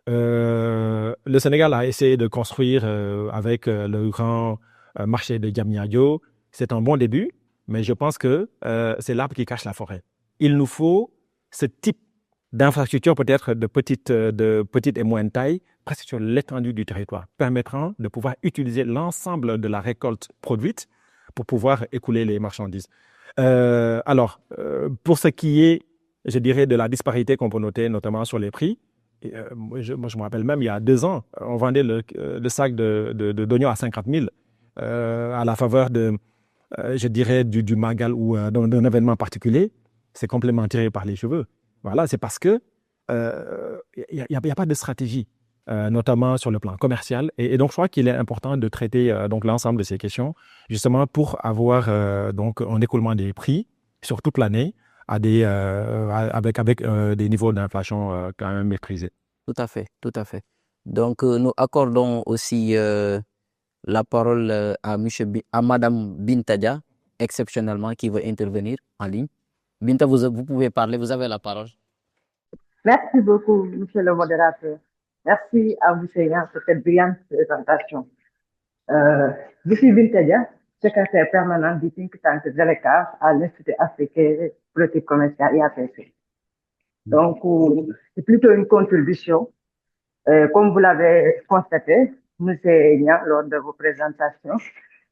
Le Sénégal a essayé de construire avec le grand marché de Diamniadio. C'est un bon début, mais je pense que c'est l'arbre qui cache la forêt. Il nous faut ce type d'infrastructure, peut-être de petite et moyenne taille, presque sur l'étendue du territoire, permettant de pouvoir utiliser l'ensemble de la récolte produite pour pouvoir écouler les marchandises. Pour ce qui est, je dirais, de la disparité qu'on peut noter, notamment sur les prix, moi, je me rappelle même, il y a 2 ans, on vendait le sac d'oignons à 50 000 à la faveur de, je dirais, du Magal ou d'un événement particulier. C'est complètement tiré par les cheveux. Voilà, c'est parce que il n'y a pas de stratégie, notamment sur le plan commercial. Et donc, je crois qu'il est important de traiter donc l'ensemble de ces questions, justement pour avoir donc un écoulement des prix sur toute l'année avec des niveaux d'inflation quand même maîtrisés. Tout à fait, tout à fait. Donc, nous accordons aussi la parole à Madame Bintadia, exceptionnellement, qui veut intervenir en ligne. Binta, vous pouvez parler, vous avez la parole. Merci beaucoup, monsieur le modérateur. Merci à vous, Seigneur, pour cette brillante présentation. Je suis Bintadia, secrétaire permanent du think tank ZLECAf à l'Institut africain politique commerciale IAPC. Donc, c'est plutôt une contribution. Comme vous l'avez constaté, monsieur Enya, lors de vos présentations,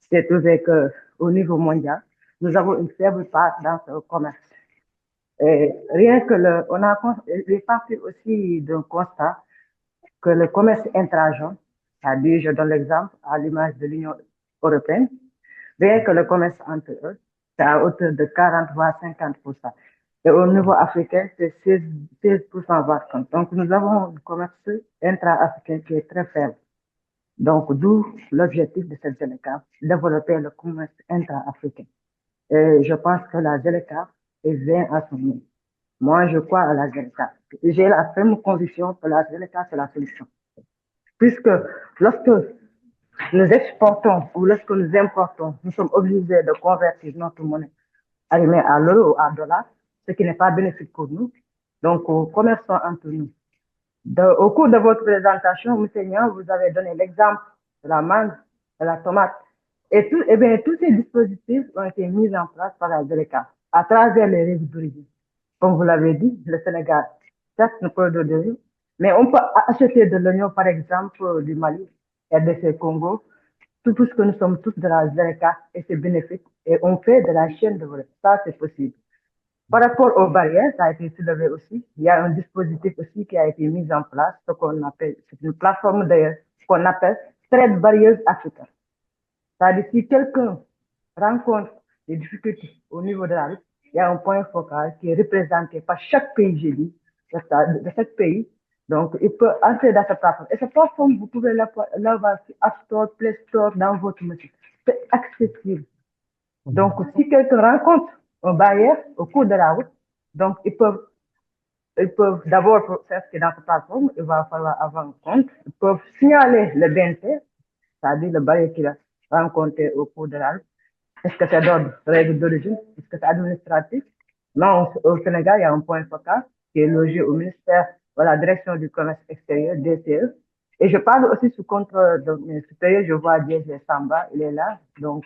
c'est trouvé qu'au niveau mondial, nous avons une faible part dans ce commerce. Et rien que on a parti aussi d'un constat que le commerce intra-zone, c'est-à-dire, je donne l'exemple à l'image de l'Union européenne, rien que le commerce entre eux, c'est à hauteur de 40 voire 50%. Et au niveau africain, c'est 16% voire 30%. Donc, nous avons un commerce intra-africain qui est très faible. Donc, d'où l'objectif de cette ZLECAf, développer le commerce intra-africain. Et je pense que la ZLECAf est bien à son niveau. Moi, je crois à la ZLECAf. J'ai la ferme conviction que la ZLECAf, c'est la solution. Puisque lorsque nous exportons ou lorsque nous importons, nous sommes obligés de convertir notre monnaie arrivée à l'euro ou à dollar, ce qui n'est pas bénéfique pour nous. Donc, commerçons entre nous. Au cours de votre présentation, M. Nian, vous avez donné l'exemple de la mangue, de la tomate. Et tous ces dispositifs ont été mis en place par la ZLECAf à travers les réseaux d'origine. Comme vous l'avez dit, le Sénégal, certes, nous produisons de l'oignon, mais on peut acheter de l'oignon, par exemple, du Mali, RDC Congo, tout ce que nous sommes tous de la ZLECAf et c'est bénéfique. Et on fait de la chaîne de valeur. Ça, c'est possible. Par rapport aux barrières, ça a été soulevé aussi. Il y a un dispositif aussi qui a été mis en place, ce qu'on appelle, c'est une plateforme d'ailleurs, qu'on appelle Trade Barriers Africa. C'est-à-dire, si quelqu'un rencontre des difficultés au niveau de la route, il y a un point focal qui est représenté par chaque pays, j'ai dit, de chaque pays. Donc, il peut entrer dans cette plateforme. Et cette plateforme, vous pouvez l'avoir sur App Store, Play Store, dans votre machine. C'est accessible. Donc, si quelqu'un rencontre un bailleur au cours de la route, donc ils peuvent d'abord s'inscrire dans cette plateforme, il va falloir avoir un compte. Ils peuvent signaler le BNT, c'est-à-dire le bailleur qu'il a rencontré au cours de la route. Est-ce que c'est d'ordre règle d'origine? Est-ce que c'est administratif? Non, au Sénégal, il y a un point focal qui est logé au ministère de la Direction du commerce extérieur, DCE. Et je parle aussi sous contrôle de mes supérieurs, je vois DG Samba, il est là. Donc,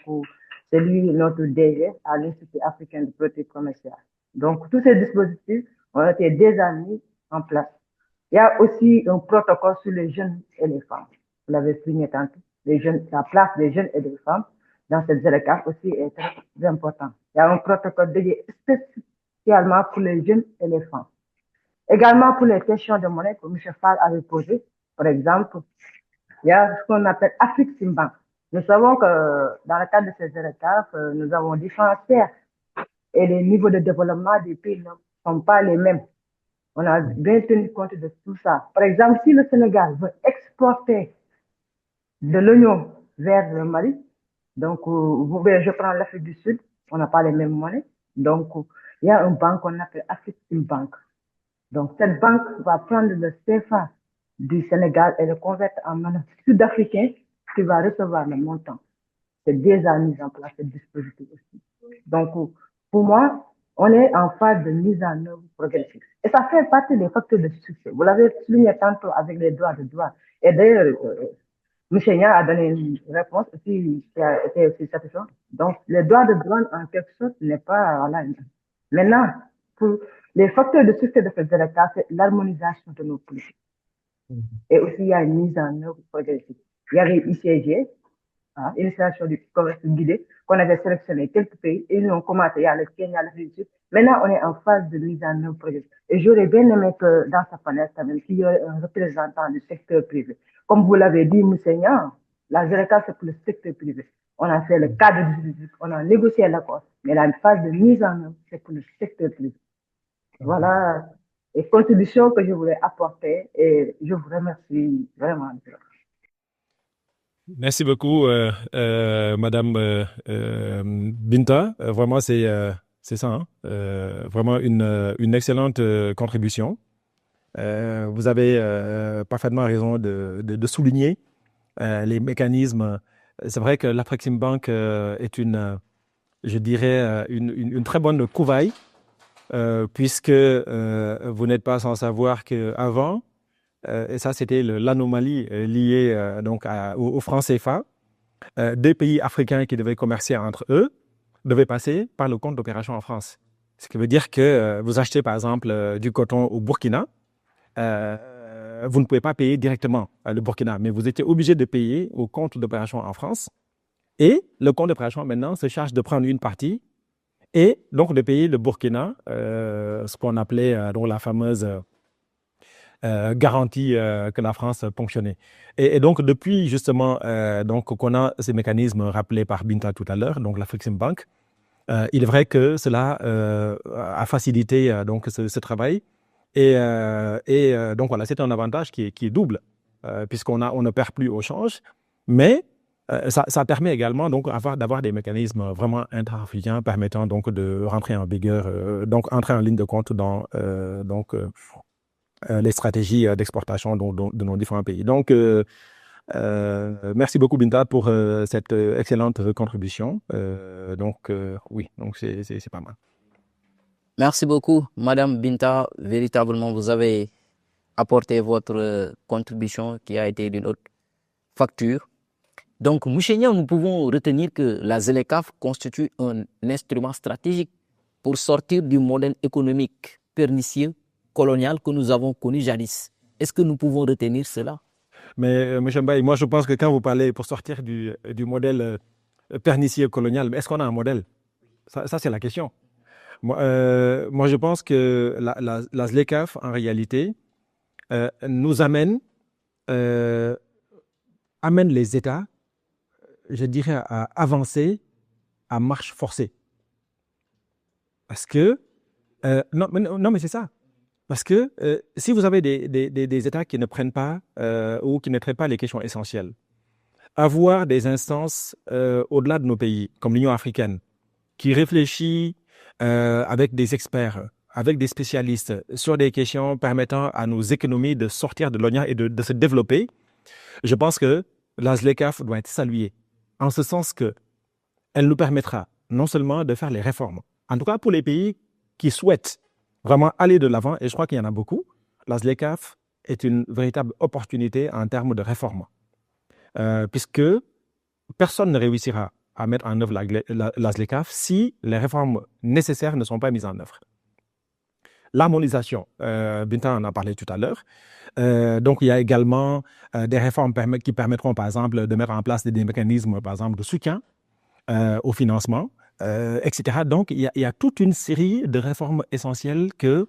c'est lui notre DG à l'Institut africain de politique commerciale. Donc, tous ces dispositifs ont été déjà mis en place. Il y a aussi un protocole sur les jeunes et les femmes. Vous l'avez souligné tantôt. La place des jeunes et des femmes dans cette ZLECAf aussi est très important. Il y a un protocole dédié spécialement pour les jeunes et les femmes. Également pour les questions de monnaie que M. Fall avait posées. Par exemple, il y a ce qu'on appelle Afrique-Simbank. Nous savons que dans le cadre de ces ZLECAf, nous avons différents tiers et les niveaux de développement des pays ne sont pas les mêmes. On a bien tenu compte de tout ça. Par exemple, si le Sénégal veut exporter de l'oignon vers le Mali, donc je prends l'Afrique du Sud, on n'a pas les mêmes monnaies. Donc, il y a une banque qu'on appelle Afrique-Bank. Donc, cette banque va prendre le CFA du Sénégal et le convertir en monnaie sud-africaine qui va recevoir le montant. C'est déjà mis en place, ce dispositif aussi. Donc, pour moi, on est en phase de mise en œuvre progressive. Et ça fait partie des facteurs de succès. Vous l'avez souligné tantôt avec les droits de douane. Et d'ailleurs, M. Nia a donné une réponse aussi qui a été aussi satisfaisante. Donc, les droits de douane, en quelque sorte, n'est pas, voilà. Maintenant, pour les facteurs de succès de cette ZLECAf, c'est l'harmonisation de nos politiques. Et aussi, il y a une mise en œuvre progressive. Il y avait ICG, initiation du commerce guidé, qu'on avait sélectionné quelques pays et ils ont commencé, il y a le Kenya, l'Afrique du Sud. Maintenant, on est en phase de mise en œuvre progressive. Et j'aurais bien aimé que dans sa panel, quand même, qu'il y ait un représentant du secteur privé. Comme vous l'avez dit, Mousseigneur, la ZLECAf, c'est pour le secteur privé. On a fait le cadre juridique, on a négocié l'accord, mais la phase de mise en œuvre, c'est pour le secteur privé. Voilà les contributions que je voulais apporter et je vous remercie vraiment. Merci beaucoup, Madame Binta. Vraiment, c'est ça, hein? Vraiment une excellente contribution. Vous avez parfaitement raison de souligner les mécanismes. C'est vrai que l'Afreximbank est je dirais, une très bonne trouvaille, puisque vous n'êtes pas sans savoir qu'avant, et ça c'était l'anomalie liée donc au franc CFA, deux pays africains qui devaient commercer entre eux devaient passer par le compte d'opération en France. Ce qui veut dire que vous achetez par exemple du coton au Burkina, vous ne pouvez pas payer directement le Burkina, mais vous étiez obligé de payer au compte d'opération en France. Et le compte d'opération maintenant se charge de prendre une partie et donc de payer le Burkina, ce qu'on appelait donc la fameuse garantie que la France ponctionnait. Et donc depuis justement donc qu'on a ces mécanismes rappelés par Binta tout à l'heure, donc l'Afreximbank, il est vrai que cela a facilité donc ce travail. Et donc voilà, c'est un avantage qui est double, puisqu'on ne perd plus au change, mais ça permet également donc d'avoir des mécanismes vraiment intra-africains permettant donc de rentrer en vigueur, donc entrer en ligne de compte dans les stratégies d'exportation de nos différents pays. Donc, merci beaucoup Binta pour cette excellente contribution. Oui, donc c'est pas mal. Merci beaucoup, Madame Binta. Véritablement, vous avez apporté votre contribution qui a été d'une autre facture. Donc, Mouchenia, nous pouvons retenir que la ZLECAf constitue un instrument stratégique pour sortir du modèle économique pernicieux, colonial que nous avons connu jadis. Est-ce que nous pouvons retenir cela? Mais M. Mbaye, moi je pense que quand vous parlez pour sortir du modèle pernicieux colonial, est-ce qu'on a un modèle? Ça c'est la question. Moi, je pense que la ZLECAf, en réalité, nous amène les États, je dirais, à avancer à marche forcée. Parce que, non, mais c'est ça. Parce que si vous avez des États qui ne prennent pas ou qui ne traitent pas les questions essentielles, avoir des instances au-delà de nos pays, comme l'Union africaine, qui réfléchit avec des experts, avec des spécialistes sur des questions permettant à nos économies de sortir de l'oignon et de se développer, je pense que la ZLECAf doit être saluée. En ce sens qu'elle nous permettra non seulement de faire les réformes, en tout cas pour les pays qui souhaitent vraiment aller de l'avant, et je crois qu'il y en a beaucoup, la ZLECAf est une véritable opportunité en termes de réforme. Puisque personne ne réussira à mettre en œuvre la ZLECAf si les réformes nécessaires ne sont pas mises en œuvre. L'harmonisation, Binta en a parlé tout à l'heure. Donc, il y a également des réformes qui permettront, par exemple, de mettre en place des mécanismes, par exemple, de soutien au financement, etc. Donc, il y a toute une série de réformes essentielles que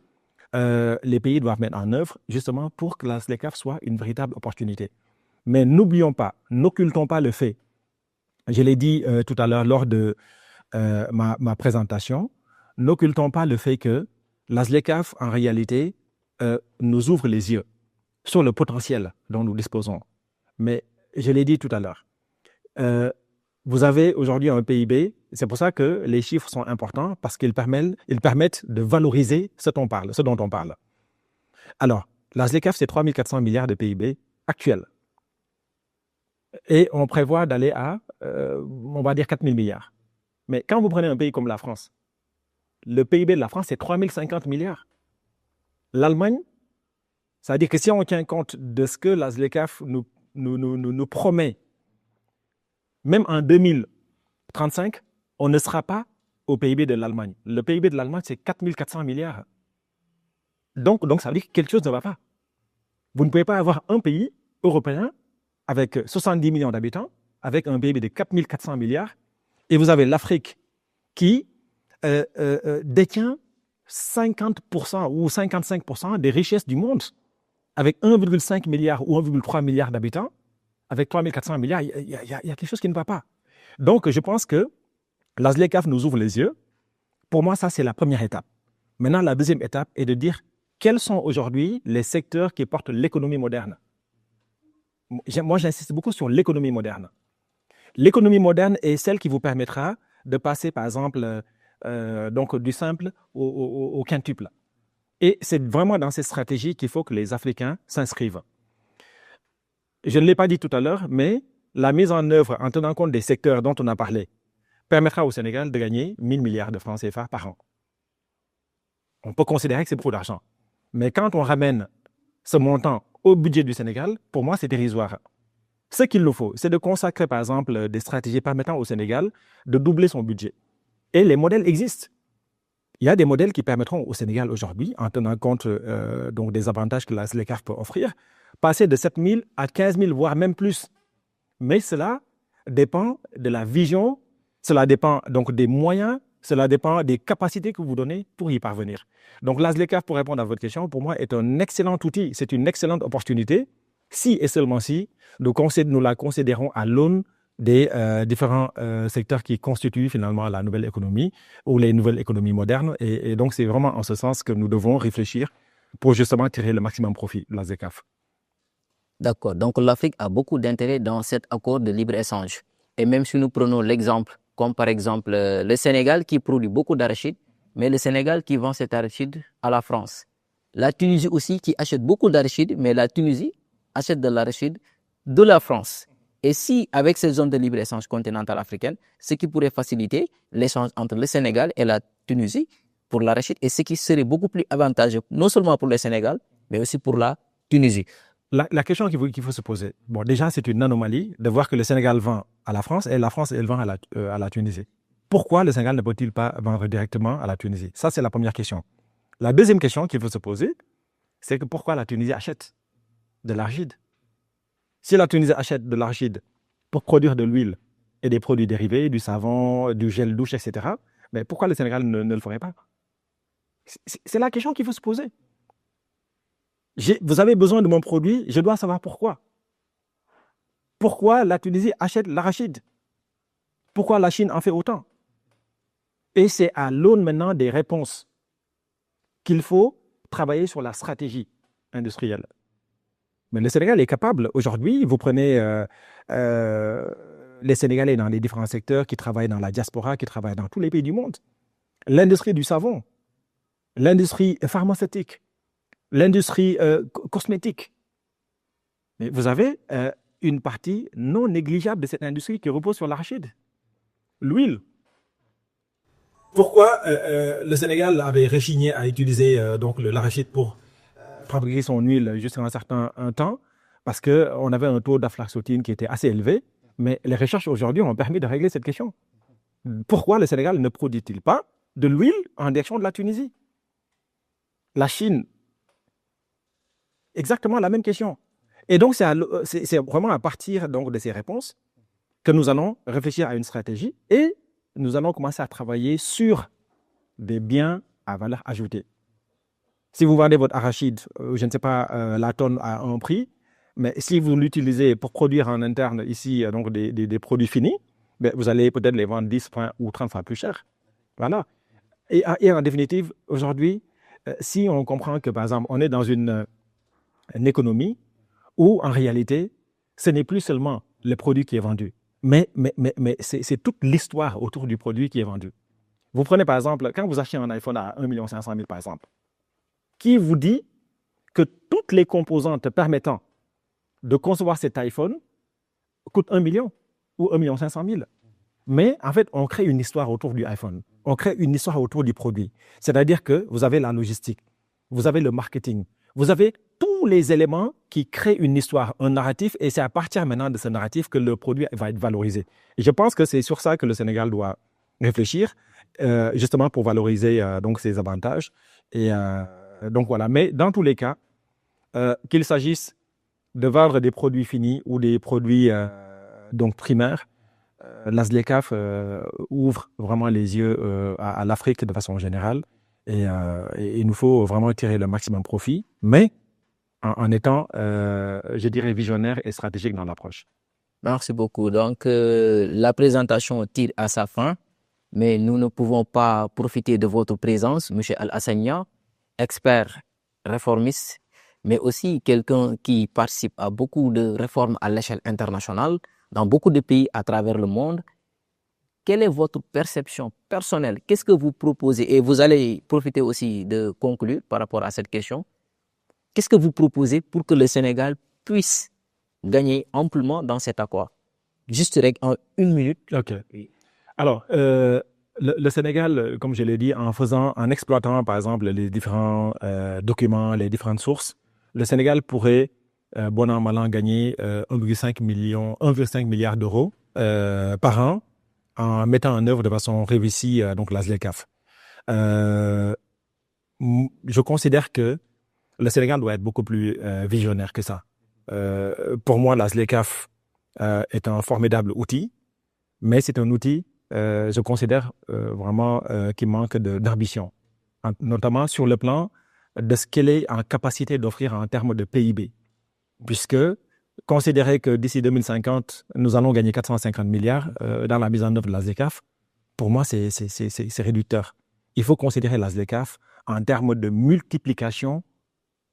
les pays doivent mettre en œuvre, justement, pour que la ZLECAf soit une véritable opportunité. Mais n'oublions pas, n'occultons pas le fait, je l'ai dit tout à l'heure lors de ma présentation, n'occultons pas le fait que la ZLECAf, en réalité, nous ouvre les yeux sur le potentiel dont nous disposons. Mais je l'ai dit tout à l'heure, vous avez aujourd'hui un PIB, c'est pour ça que les chiffres sont importants, parce qu'ils permettent de valoriser ce dont on parle. Alors, la ZLECAf, c'est 3 400 milliards de PIB actuel. Et on prévoit d'aller à, on va dire, 4 000 milliards. Mais quand vous prenez un pays comme la France, le PIB de la France, c'est 3 050 milliards. L'Allemagne, ça veut dire que si on tient compte de ce que la ZLECAf nous promet, même en 2035, on ne sera pas au PIB de l'Allemagne. Le PIB de l'Allemagne, c'est 4 400 milliards. Donc, ça veut dire que quelque chose ne va pas. Vous ne pouvez pas avoir un pays européen avec 70 millions d'habitants, avec un PIB de 4 400 milliards, et vous avez l'Afrique qui détient 50% ou 55% des richesses du monde, avec 1,5 milliard ou 1,3 milliard d'habitants, avec 3 400 milliards, il y a quelque chose qui ne va pas. Donc, je pense que la ZLECAf nous ouvre les yeux. Pour moi, ça, c'est la première étape. Maintenant, la deuxième étape est de dire quels sont aujourd'hui les secteurs qui portent l'économie moderne. Moi, j'insiste beaucoup sur l'économie moderne. L'économie moderne est celle qui vous permettra de passer, par exemple, donc du simple au quintuple. Et c'est vraiment dans cette stratégie qu'il faut que les Africains s'inscrivent. Je ne l'ai pas dit tout à l'heure, mais la mise en œuvre, en tenant compte des secteurs dont on a parlé, permettra au Sénégal de gagner 1 000 milliards de francs CFA par an. On peut considérer que c'est beaucoup d'argent. Mais quand on ramène ce montant au budget du Sénégal, pour moi, c'est dérisoire. Ce qu'il nous faut, c'est de consacrer, par exemple, des stratégies permettant au Sénégal de doubler son budget. Et les modèles existent. Il y a des modèles qui permettront au Sénégal aujourd'hui, en tenant compte donc des avantages que la ZLECAf peut offrir, passer de 7 000 à 15 000, voire même plus. Mais cela dépend de la vision, cela dépend donc des moyens, cela dépend des capacités que vous donnez pour y parvenir. Donc la ZLECAf, pour répondre à votre question, pour moi, est un excellent outil, c'est une excellente opportunité, si et seulement si nous la considérons à l'aune des différents secteurs qui constituent finalement la nouvelle économie ou les nouvelles économies modernes. Et donc, c'est vraiment en ce sens que nous devons réfléchir pour justement tirer le maximum profit de la ZLECAf. D'accord. Donc, l'Afrique a beaucoup d'intérêt dans cet accord de libre-échange. Et même si nous prenons l'exemple, comme par exemple le Sénégal qui produit beaucoup d'arachide, mais le Sénégal qui vend cet arachide à la France. La Tunisie aussi qui achète beaucoup d'arachide, mais la Tunisie achète de l'arachide de la France. Et si, avec ces zones de libre-échange continentale africaine, ce qui pourrait faciliter l'échange entre le Sénégal et la Tunisie pour l'arachide, et ce qui serait beaucoup plus avantageux, non seulement pour le Sénégal, mais aussi pour la Tunisie. La question qu'il faut se poser, bon, déjà, c'est une anomalie de voir que le Sénégal vend à la France et la France, elle vend à la Tunisie. Pourquoi le Sénégal ne peut-il pas vendre directement à la Tunisie? Ça, c'est la première question. La deuxième question qu'il faut se poser, c'est que pourquoi la Tunisie achète de l'arachide? Si la Tunisie achète de l'arachide pour produire de l'huile et des produits dérivés, du savon, du gel douche, etc., mais pourquoi le Sénégal ne le ferait pas? C'est la question qu'il faut se poser. Vous avez besoin de mon produit, je dois savoir pourquoi. Pourquoi la Tunisie achète l'arachide? Pourquoi la Chine en fait autant? Et c'est à l'aune maintenant des réponses qu'il faut travailler sur la stratégie industrielle. Mais le Sénégal est capable. Aujourd'hui, vous prenez les Sénégalais dans les différents secteurs qui travaillent dans la diaspora, qui travaillent dans tous les pays du monde. L'industrie du savon, l'industrie pharmaceutique, l'industrie cosmétique. Mais vous avez une partie non négligeable de cette industrie qui repose sur l'arachide. L'huile. Pourquoi le Sénégal avait rechigné à utiliser donc l'arachide pour fabriquer son huile jusqu'à un certain temps? Parce qu'on avait un taux d'aflatoxine qui était assez élevé, mais les recherches aujourd'hui ont permis de régler cette question. Pourquoi le Sénégal ne produit-il pas de l'huile en direction de la Tunisie? La Chine, exactement la même question. Et donc, c'est vraiment à partir donc, de ces réponses que nous allons réfléchir à une stratégie et nous allons commencer à travailler sur des biens à valeur ajoutée. Si vous vendez votre arachide, je ne sais pas, la tonne à un prix, mais si vous l'utilisez pour produire en interne ici donc des produits finis, ben, vous allez peut-être les vendre 10, 20 ou 30 fois plus cher. Voilà. Et en définitive, aujourd'hui, si on comprend que, par exemple, on est dans une économie où, en réalité, ce n'est plus seulement le produit qui est vendu, mais c'est toute l'histoire autour du produit qui est vendu. Vous prenez, par exemple, quand vous achetez un iPhone à 1 500 000, par exemple, qui vous dit que toutes les composantes permettant de concevoir cet iPhone coûtent 1 million ou 1 500 000. Mais en fait, on crée une histoire autour du iPhone. On crée une histoire autour du produit. C'est-à-dire que vous avez la logistique, vous avez le marketing, vous avez tous les éléments qui créent une histoire, un narratif, et c'est à partir maintenant de ce narratif que le produit va être valorisé. Et je pense que c'est sur ça que le Sénégal doit réfléchir, justement pour valoriser donc ses avantages. Et donc voilà. Mais dans tous les cas, qu'il s'agisse de vendre des produits finis ou des produits donc primaires, la SLECAF ouvre vraiment les yeux à l'Afrique de façon générale et il nous faut vraiment tirer le maximum profit, mais en étant, je dirais, visionnaire et stratégique dans l'approche. Merci beaucoup. Donc, la présentation tire à sa fin, mais nous ne pouvons pas profiter de votre présence, M. Al-Hassania, expert réformiste, mais aussi quelqu'un qui participe à beaucoup de réformes à l'échelle internationale, dans beaucoup de pays à travers le monde. Quelle est votre perception personnelle? Qu'est-ce que vous proposez? Et vous allez profiter aussi de conclure par rapport à cette question. Qu'est-ce que vous proposez pour que le Sénégal puisse gagner amplement dans cet accord? Juste en 1 minute. OK. Alors, le Sénégal, comme je l'ai dit, en exploitant par exemple les différents documents, les différentes sources, le Sénégal pourrait, bon an, mal an, gagner 1,5 milliard d'euros par an en mettant en œuvre de façon réussie donc la SLECAF. Je considère que le Sénégal doit être beaucoup plus visionnaire que ça. Pour moi, la SLECAF est un formidable outil, mais c'est un outil, je considère vraiment qui manque d'ambition, notamment sur le plan de ce qu'elle est en capacité d'offrir en termes de PIB. Puisque considérer que d'ici 2050, nous allons gagner 450 milliards dans la mise en œuvre de la SLECAF, pour moi, c'est réducteur. Il faut considérer la SLECAF en termes de multiplication,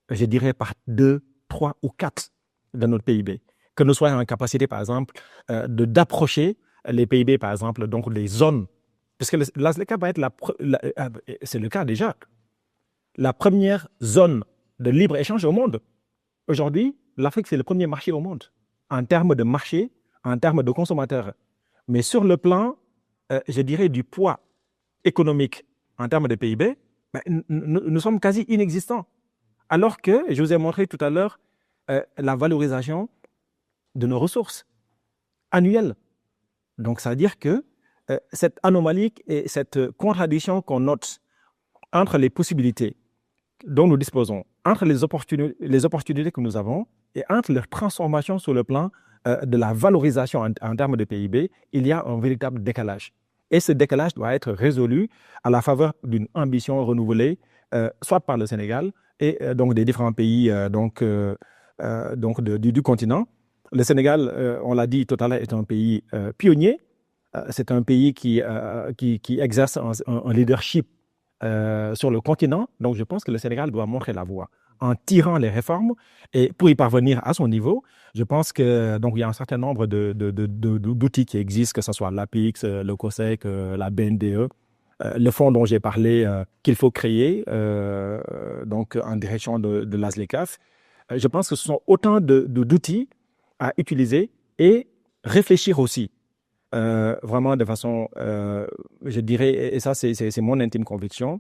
je dirais par 2, 3 ou 4 de notre PIB. Que nous soyons en capacité, par exemple, d'approcher les PIB, par exemple, donc les zones. Parce que la SLECAF va être c'est le cas déjà, la première zone de libre-échange au monde. Aujourd'hui, l'Afrique, c'est le premier marché au monde, en termes de marché, en termes de consommateurs. Mais sur le plan, je dirais, du poids économique en termes de PIB, nous sommes quasi inexistants. Alors que, je vous ai montré tout à l'heure, la valorisation de nos ressources annuelles. Donc, ça veut dire que cette anomalie et cette contradiction qu'on note entre les possibilités dont nous disposons, entre les opportunités que nous avons et entre leur transformation sur le plan de la valorisation en termes de PIB, il y a un véritable décalage. Et ce décalage doit être résolu à la faveur d'une ambition renouvelée, soit par le Sénégal et donc des différents pays du continent. Le Sénégal, on l'a dit tout à l'heure, est un pays pionnier c'est un pays qui exerce un leadership sur le continent. Donc, je pense que le Sénégal doit montrer la voie en tirant les réformes. Et pour y parvenir à son niveau, je pense que donc il y a un certain nombre d'outils qui existent, que ce soit l'APIX, le COSEC, la BNDE, le fonds dont j'ai parlé qu'il faut créer donc en direction de l'ASLECAF. Je pense que ce sont autant d'outils à utiliser et réfléchir aussi. Vraiment de façon, je dirais, et ça c'est mon intime conviction,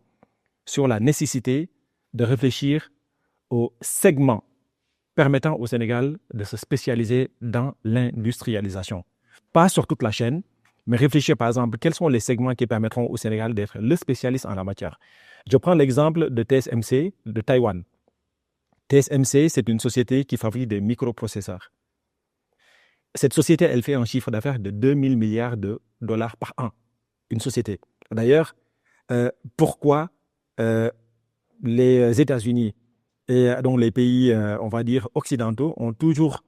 sur la nécessité de réfléchir aux segments permettant au Sénégal de se spécialiser dans l'industrialisation. Pas sur toute la chaîne, mais réfléchir par exemple, quels sont les segments qui permettront au Sénégal d'être le spécialiste en la matière. Je prends l'exemple de TSMC de Taïwan. TSMC, c'est une société qui fabrique des microprocesseurs. Cette société, elle fait un chiffre d'affaires de 2000 milliards de dollars par an. Une société. D'ailleurs, pourquoi les États-Unis et donc les pays, on va dire, occidentaux ont toujours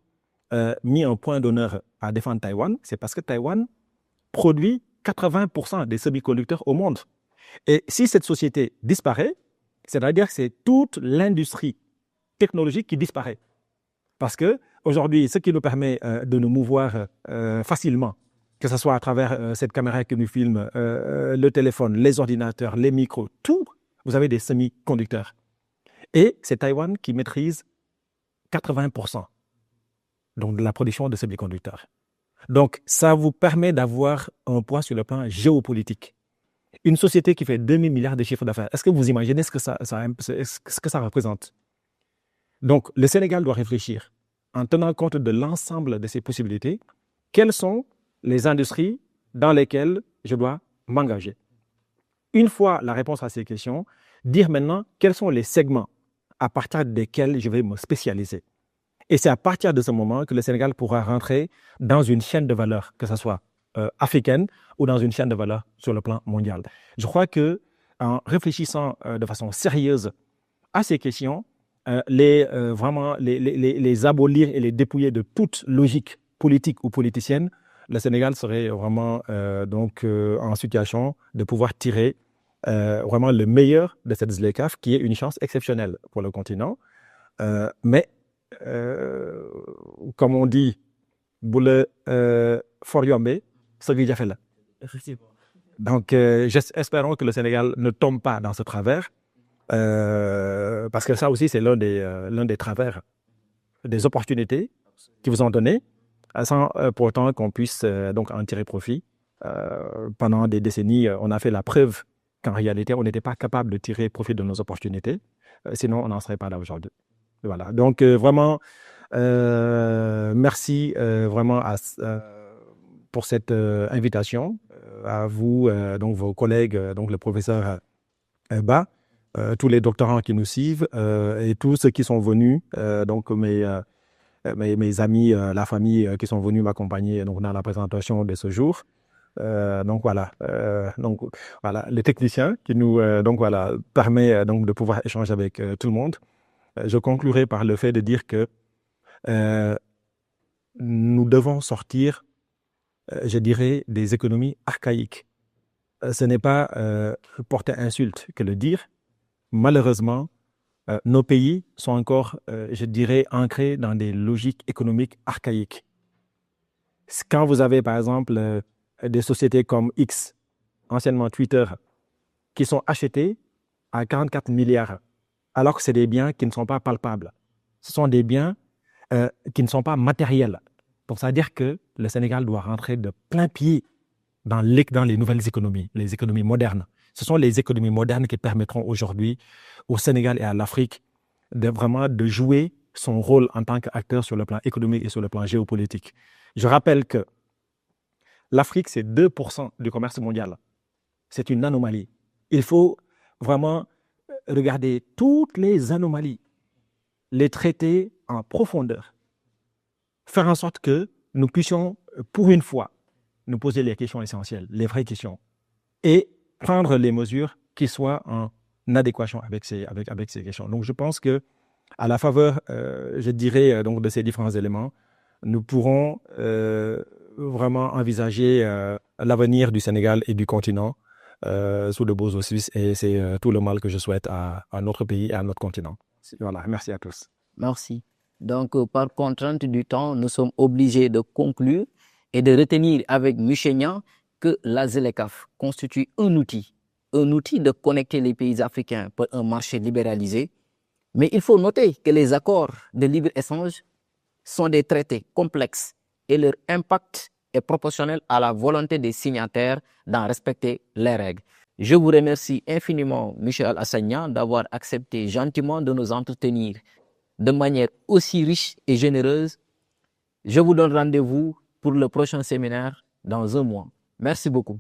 mis un point d'honneur à défendre Taïwan? C'est parce que Taïwan produit 80% des semi-conducteurs au monde. Et si cette société disparaît, c'est-à-dire que c'est toute l'industrie technologique qui disparaît. Parce que aujourd'hui, ce qui nous permet de nous mouvoir facilement, que ce soit à travers cette caméra qui nous filme, le téléphone, les ordinateurs, les micros, tout, vous avez des semi-conducteurs. Et c'est Taïwan qui maîtrise 80% donc de la production de semi-conducteurs. Donc, ça vous permet d'avoir un poids sur le plan géopolitique. Une société qui fait 2000 milliards de chiffres d'affaires, est-ce que vous imaginez ce que ça représente? Donc, le Sénégal doit réfléchir en tenant compte de l'ensemble de ces possibilités. Quelles sont les industries dans lesquelles je dois m'engager? Une fois la réponse à ces questions, dire maintenant quels sont les segments à partir desquels je vais me spécialiser. Et c'est à partir de ce moment que le Sénégal pourra rentrer dans une chaîne de valeur, que ce soit africaine ou dans une chaîne de valeur sur le plan mondial. Je crois qu'en réfléchissant de façon sérieuse à ces questions, vraiment les abolir et les dépouiller de toute logique politique ou politicienne, le Sénégal serait vraiment en situation de pouvoir tirer vraiment le meilleur de cette ZLECAf, qui est une chance exceptionnelle pour le continent. Mais, comme on dit, boule foriombe, ce que j'ai fait là. Donc, espérons que le Sénégal ne tombe pas dans ce travers, parce que ça aussi, c'est l'un des travers, des opportunités qui vous ont donné, sans pour autant qu'on puisse donc en tirer profit. Pendant des décennies, on a fait la preuve qu'en réalité, on n'était pas capable de tirer profit de nos opportunités. Sinon, on n'en serait pas là aujourd'hui. Voilà. Donc, vraiment, merci vraiment pour cette invitation à vous, donc vos collègues, donc le professeur Ba, tous les doctorants qui nous suivent et tous ceux qui sont venus, donc mes amis, la famille qui sont venus m'accompagner donc dans la présentation de ce jour. Donc voilà, les techniciens qui nous permet donc de pouvoir échanger avec tout le monde. Je conclurai par le fait de dire que nous devons sortir, je dirais, des économies archaïques. Ce n'est pas porter insulte que le dire. Malheureusement, nos pays sont encore, je dirais, ancrés dans des logiques économiques archaïques. Quand vous avez, par exemple, des sociétés comme X, anciennement Twitter, qui sont achetées à 44 milliards, alors que c'est des biens qui ne sont pas palpables. Ce sont des biens qui ne sont pas matériels. Donc, ça veut dire que le Sénégal doit rentrer de plein pied dans les nouvelles économies, les économies modernes. Ce sont les économies modernes qui permettront aujourd'hui au Sénégal et à l'Afrique de jouer son rôle en tant qu'acteur sur le plan économique et sur le plan géopolitique. Je rappelle que l'Afrique, c'est 2% du commerce mondial. C'est une anomalie. Il faut vraiment regarder toutes les anomalies, les traiter en profondeur, faire en sorte que nous puissions, pour une fois, nous poser les questions essentielles, les vraies questions, et prendre les mesures qui soient en adéquation avec ces questions. Donc, je pense que, à la faveur, je dirais, donc de ces différents éléments, nous pourrons vraiment envisager l'avenir du Sénégal et du continent sous de beaux auspices. Et c'est tout le mal que je souhaite à notre pays et à notre continent. Voilà, merci à tous. Merci. Donc, par contrainte du temps, nous sommes obligés de conclure et de retenir avec Michel que la ZLECAf constitue un outil de connecter les pays africains pour un marché libéralisé. Mais il faut noter que les accords de libre-échange sont des traités complexes et leur impact est proportionnel à la volonté des signataires d'en respecter les règles. Je vous remercie infiniment, Michel Assagnan, d'avoir accepté gentiment de nous entretenir de manière aussi riche et généreuse. Je vous donne rendez-vous pour le prochain séminaire dans un mois. Merci beaucoup.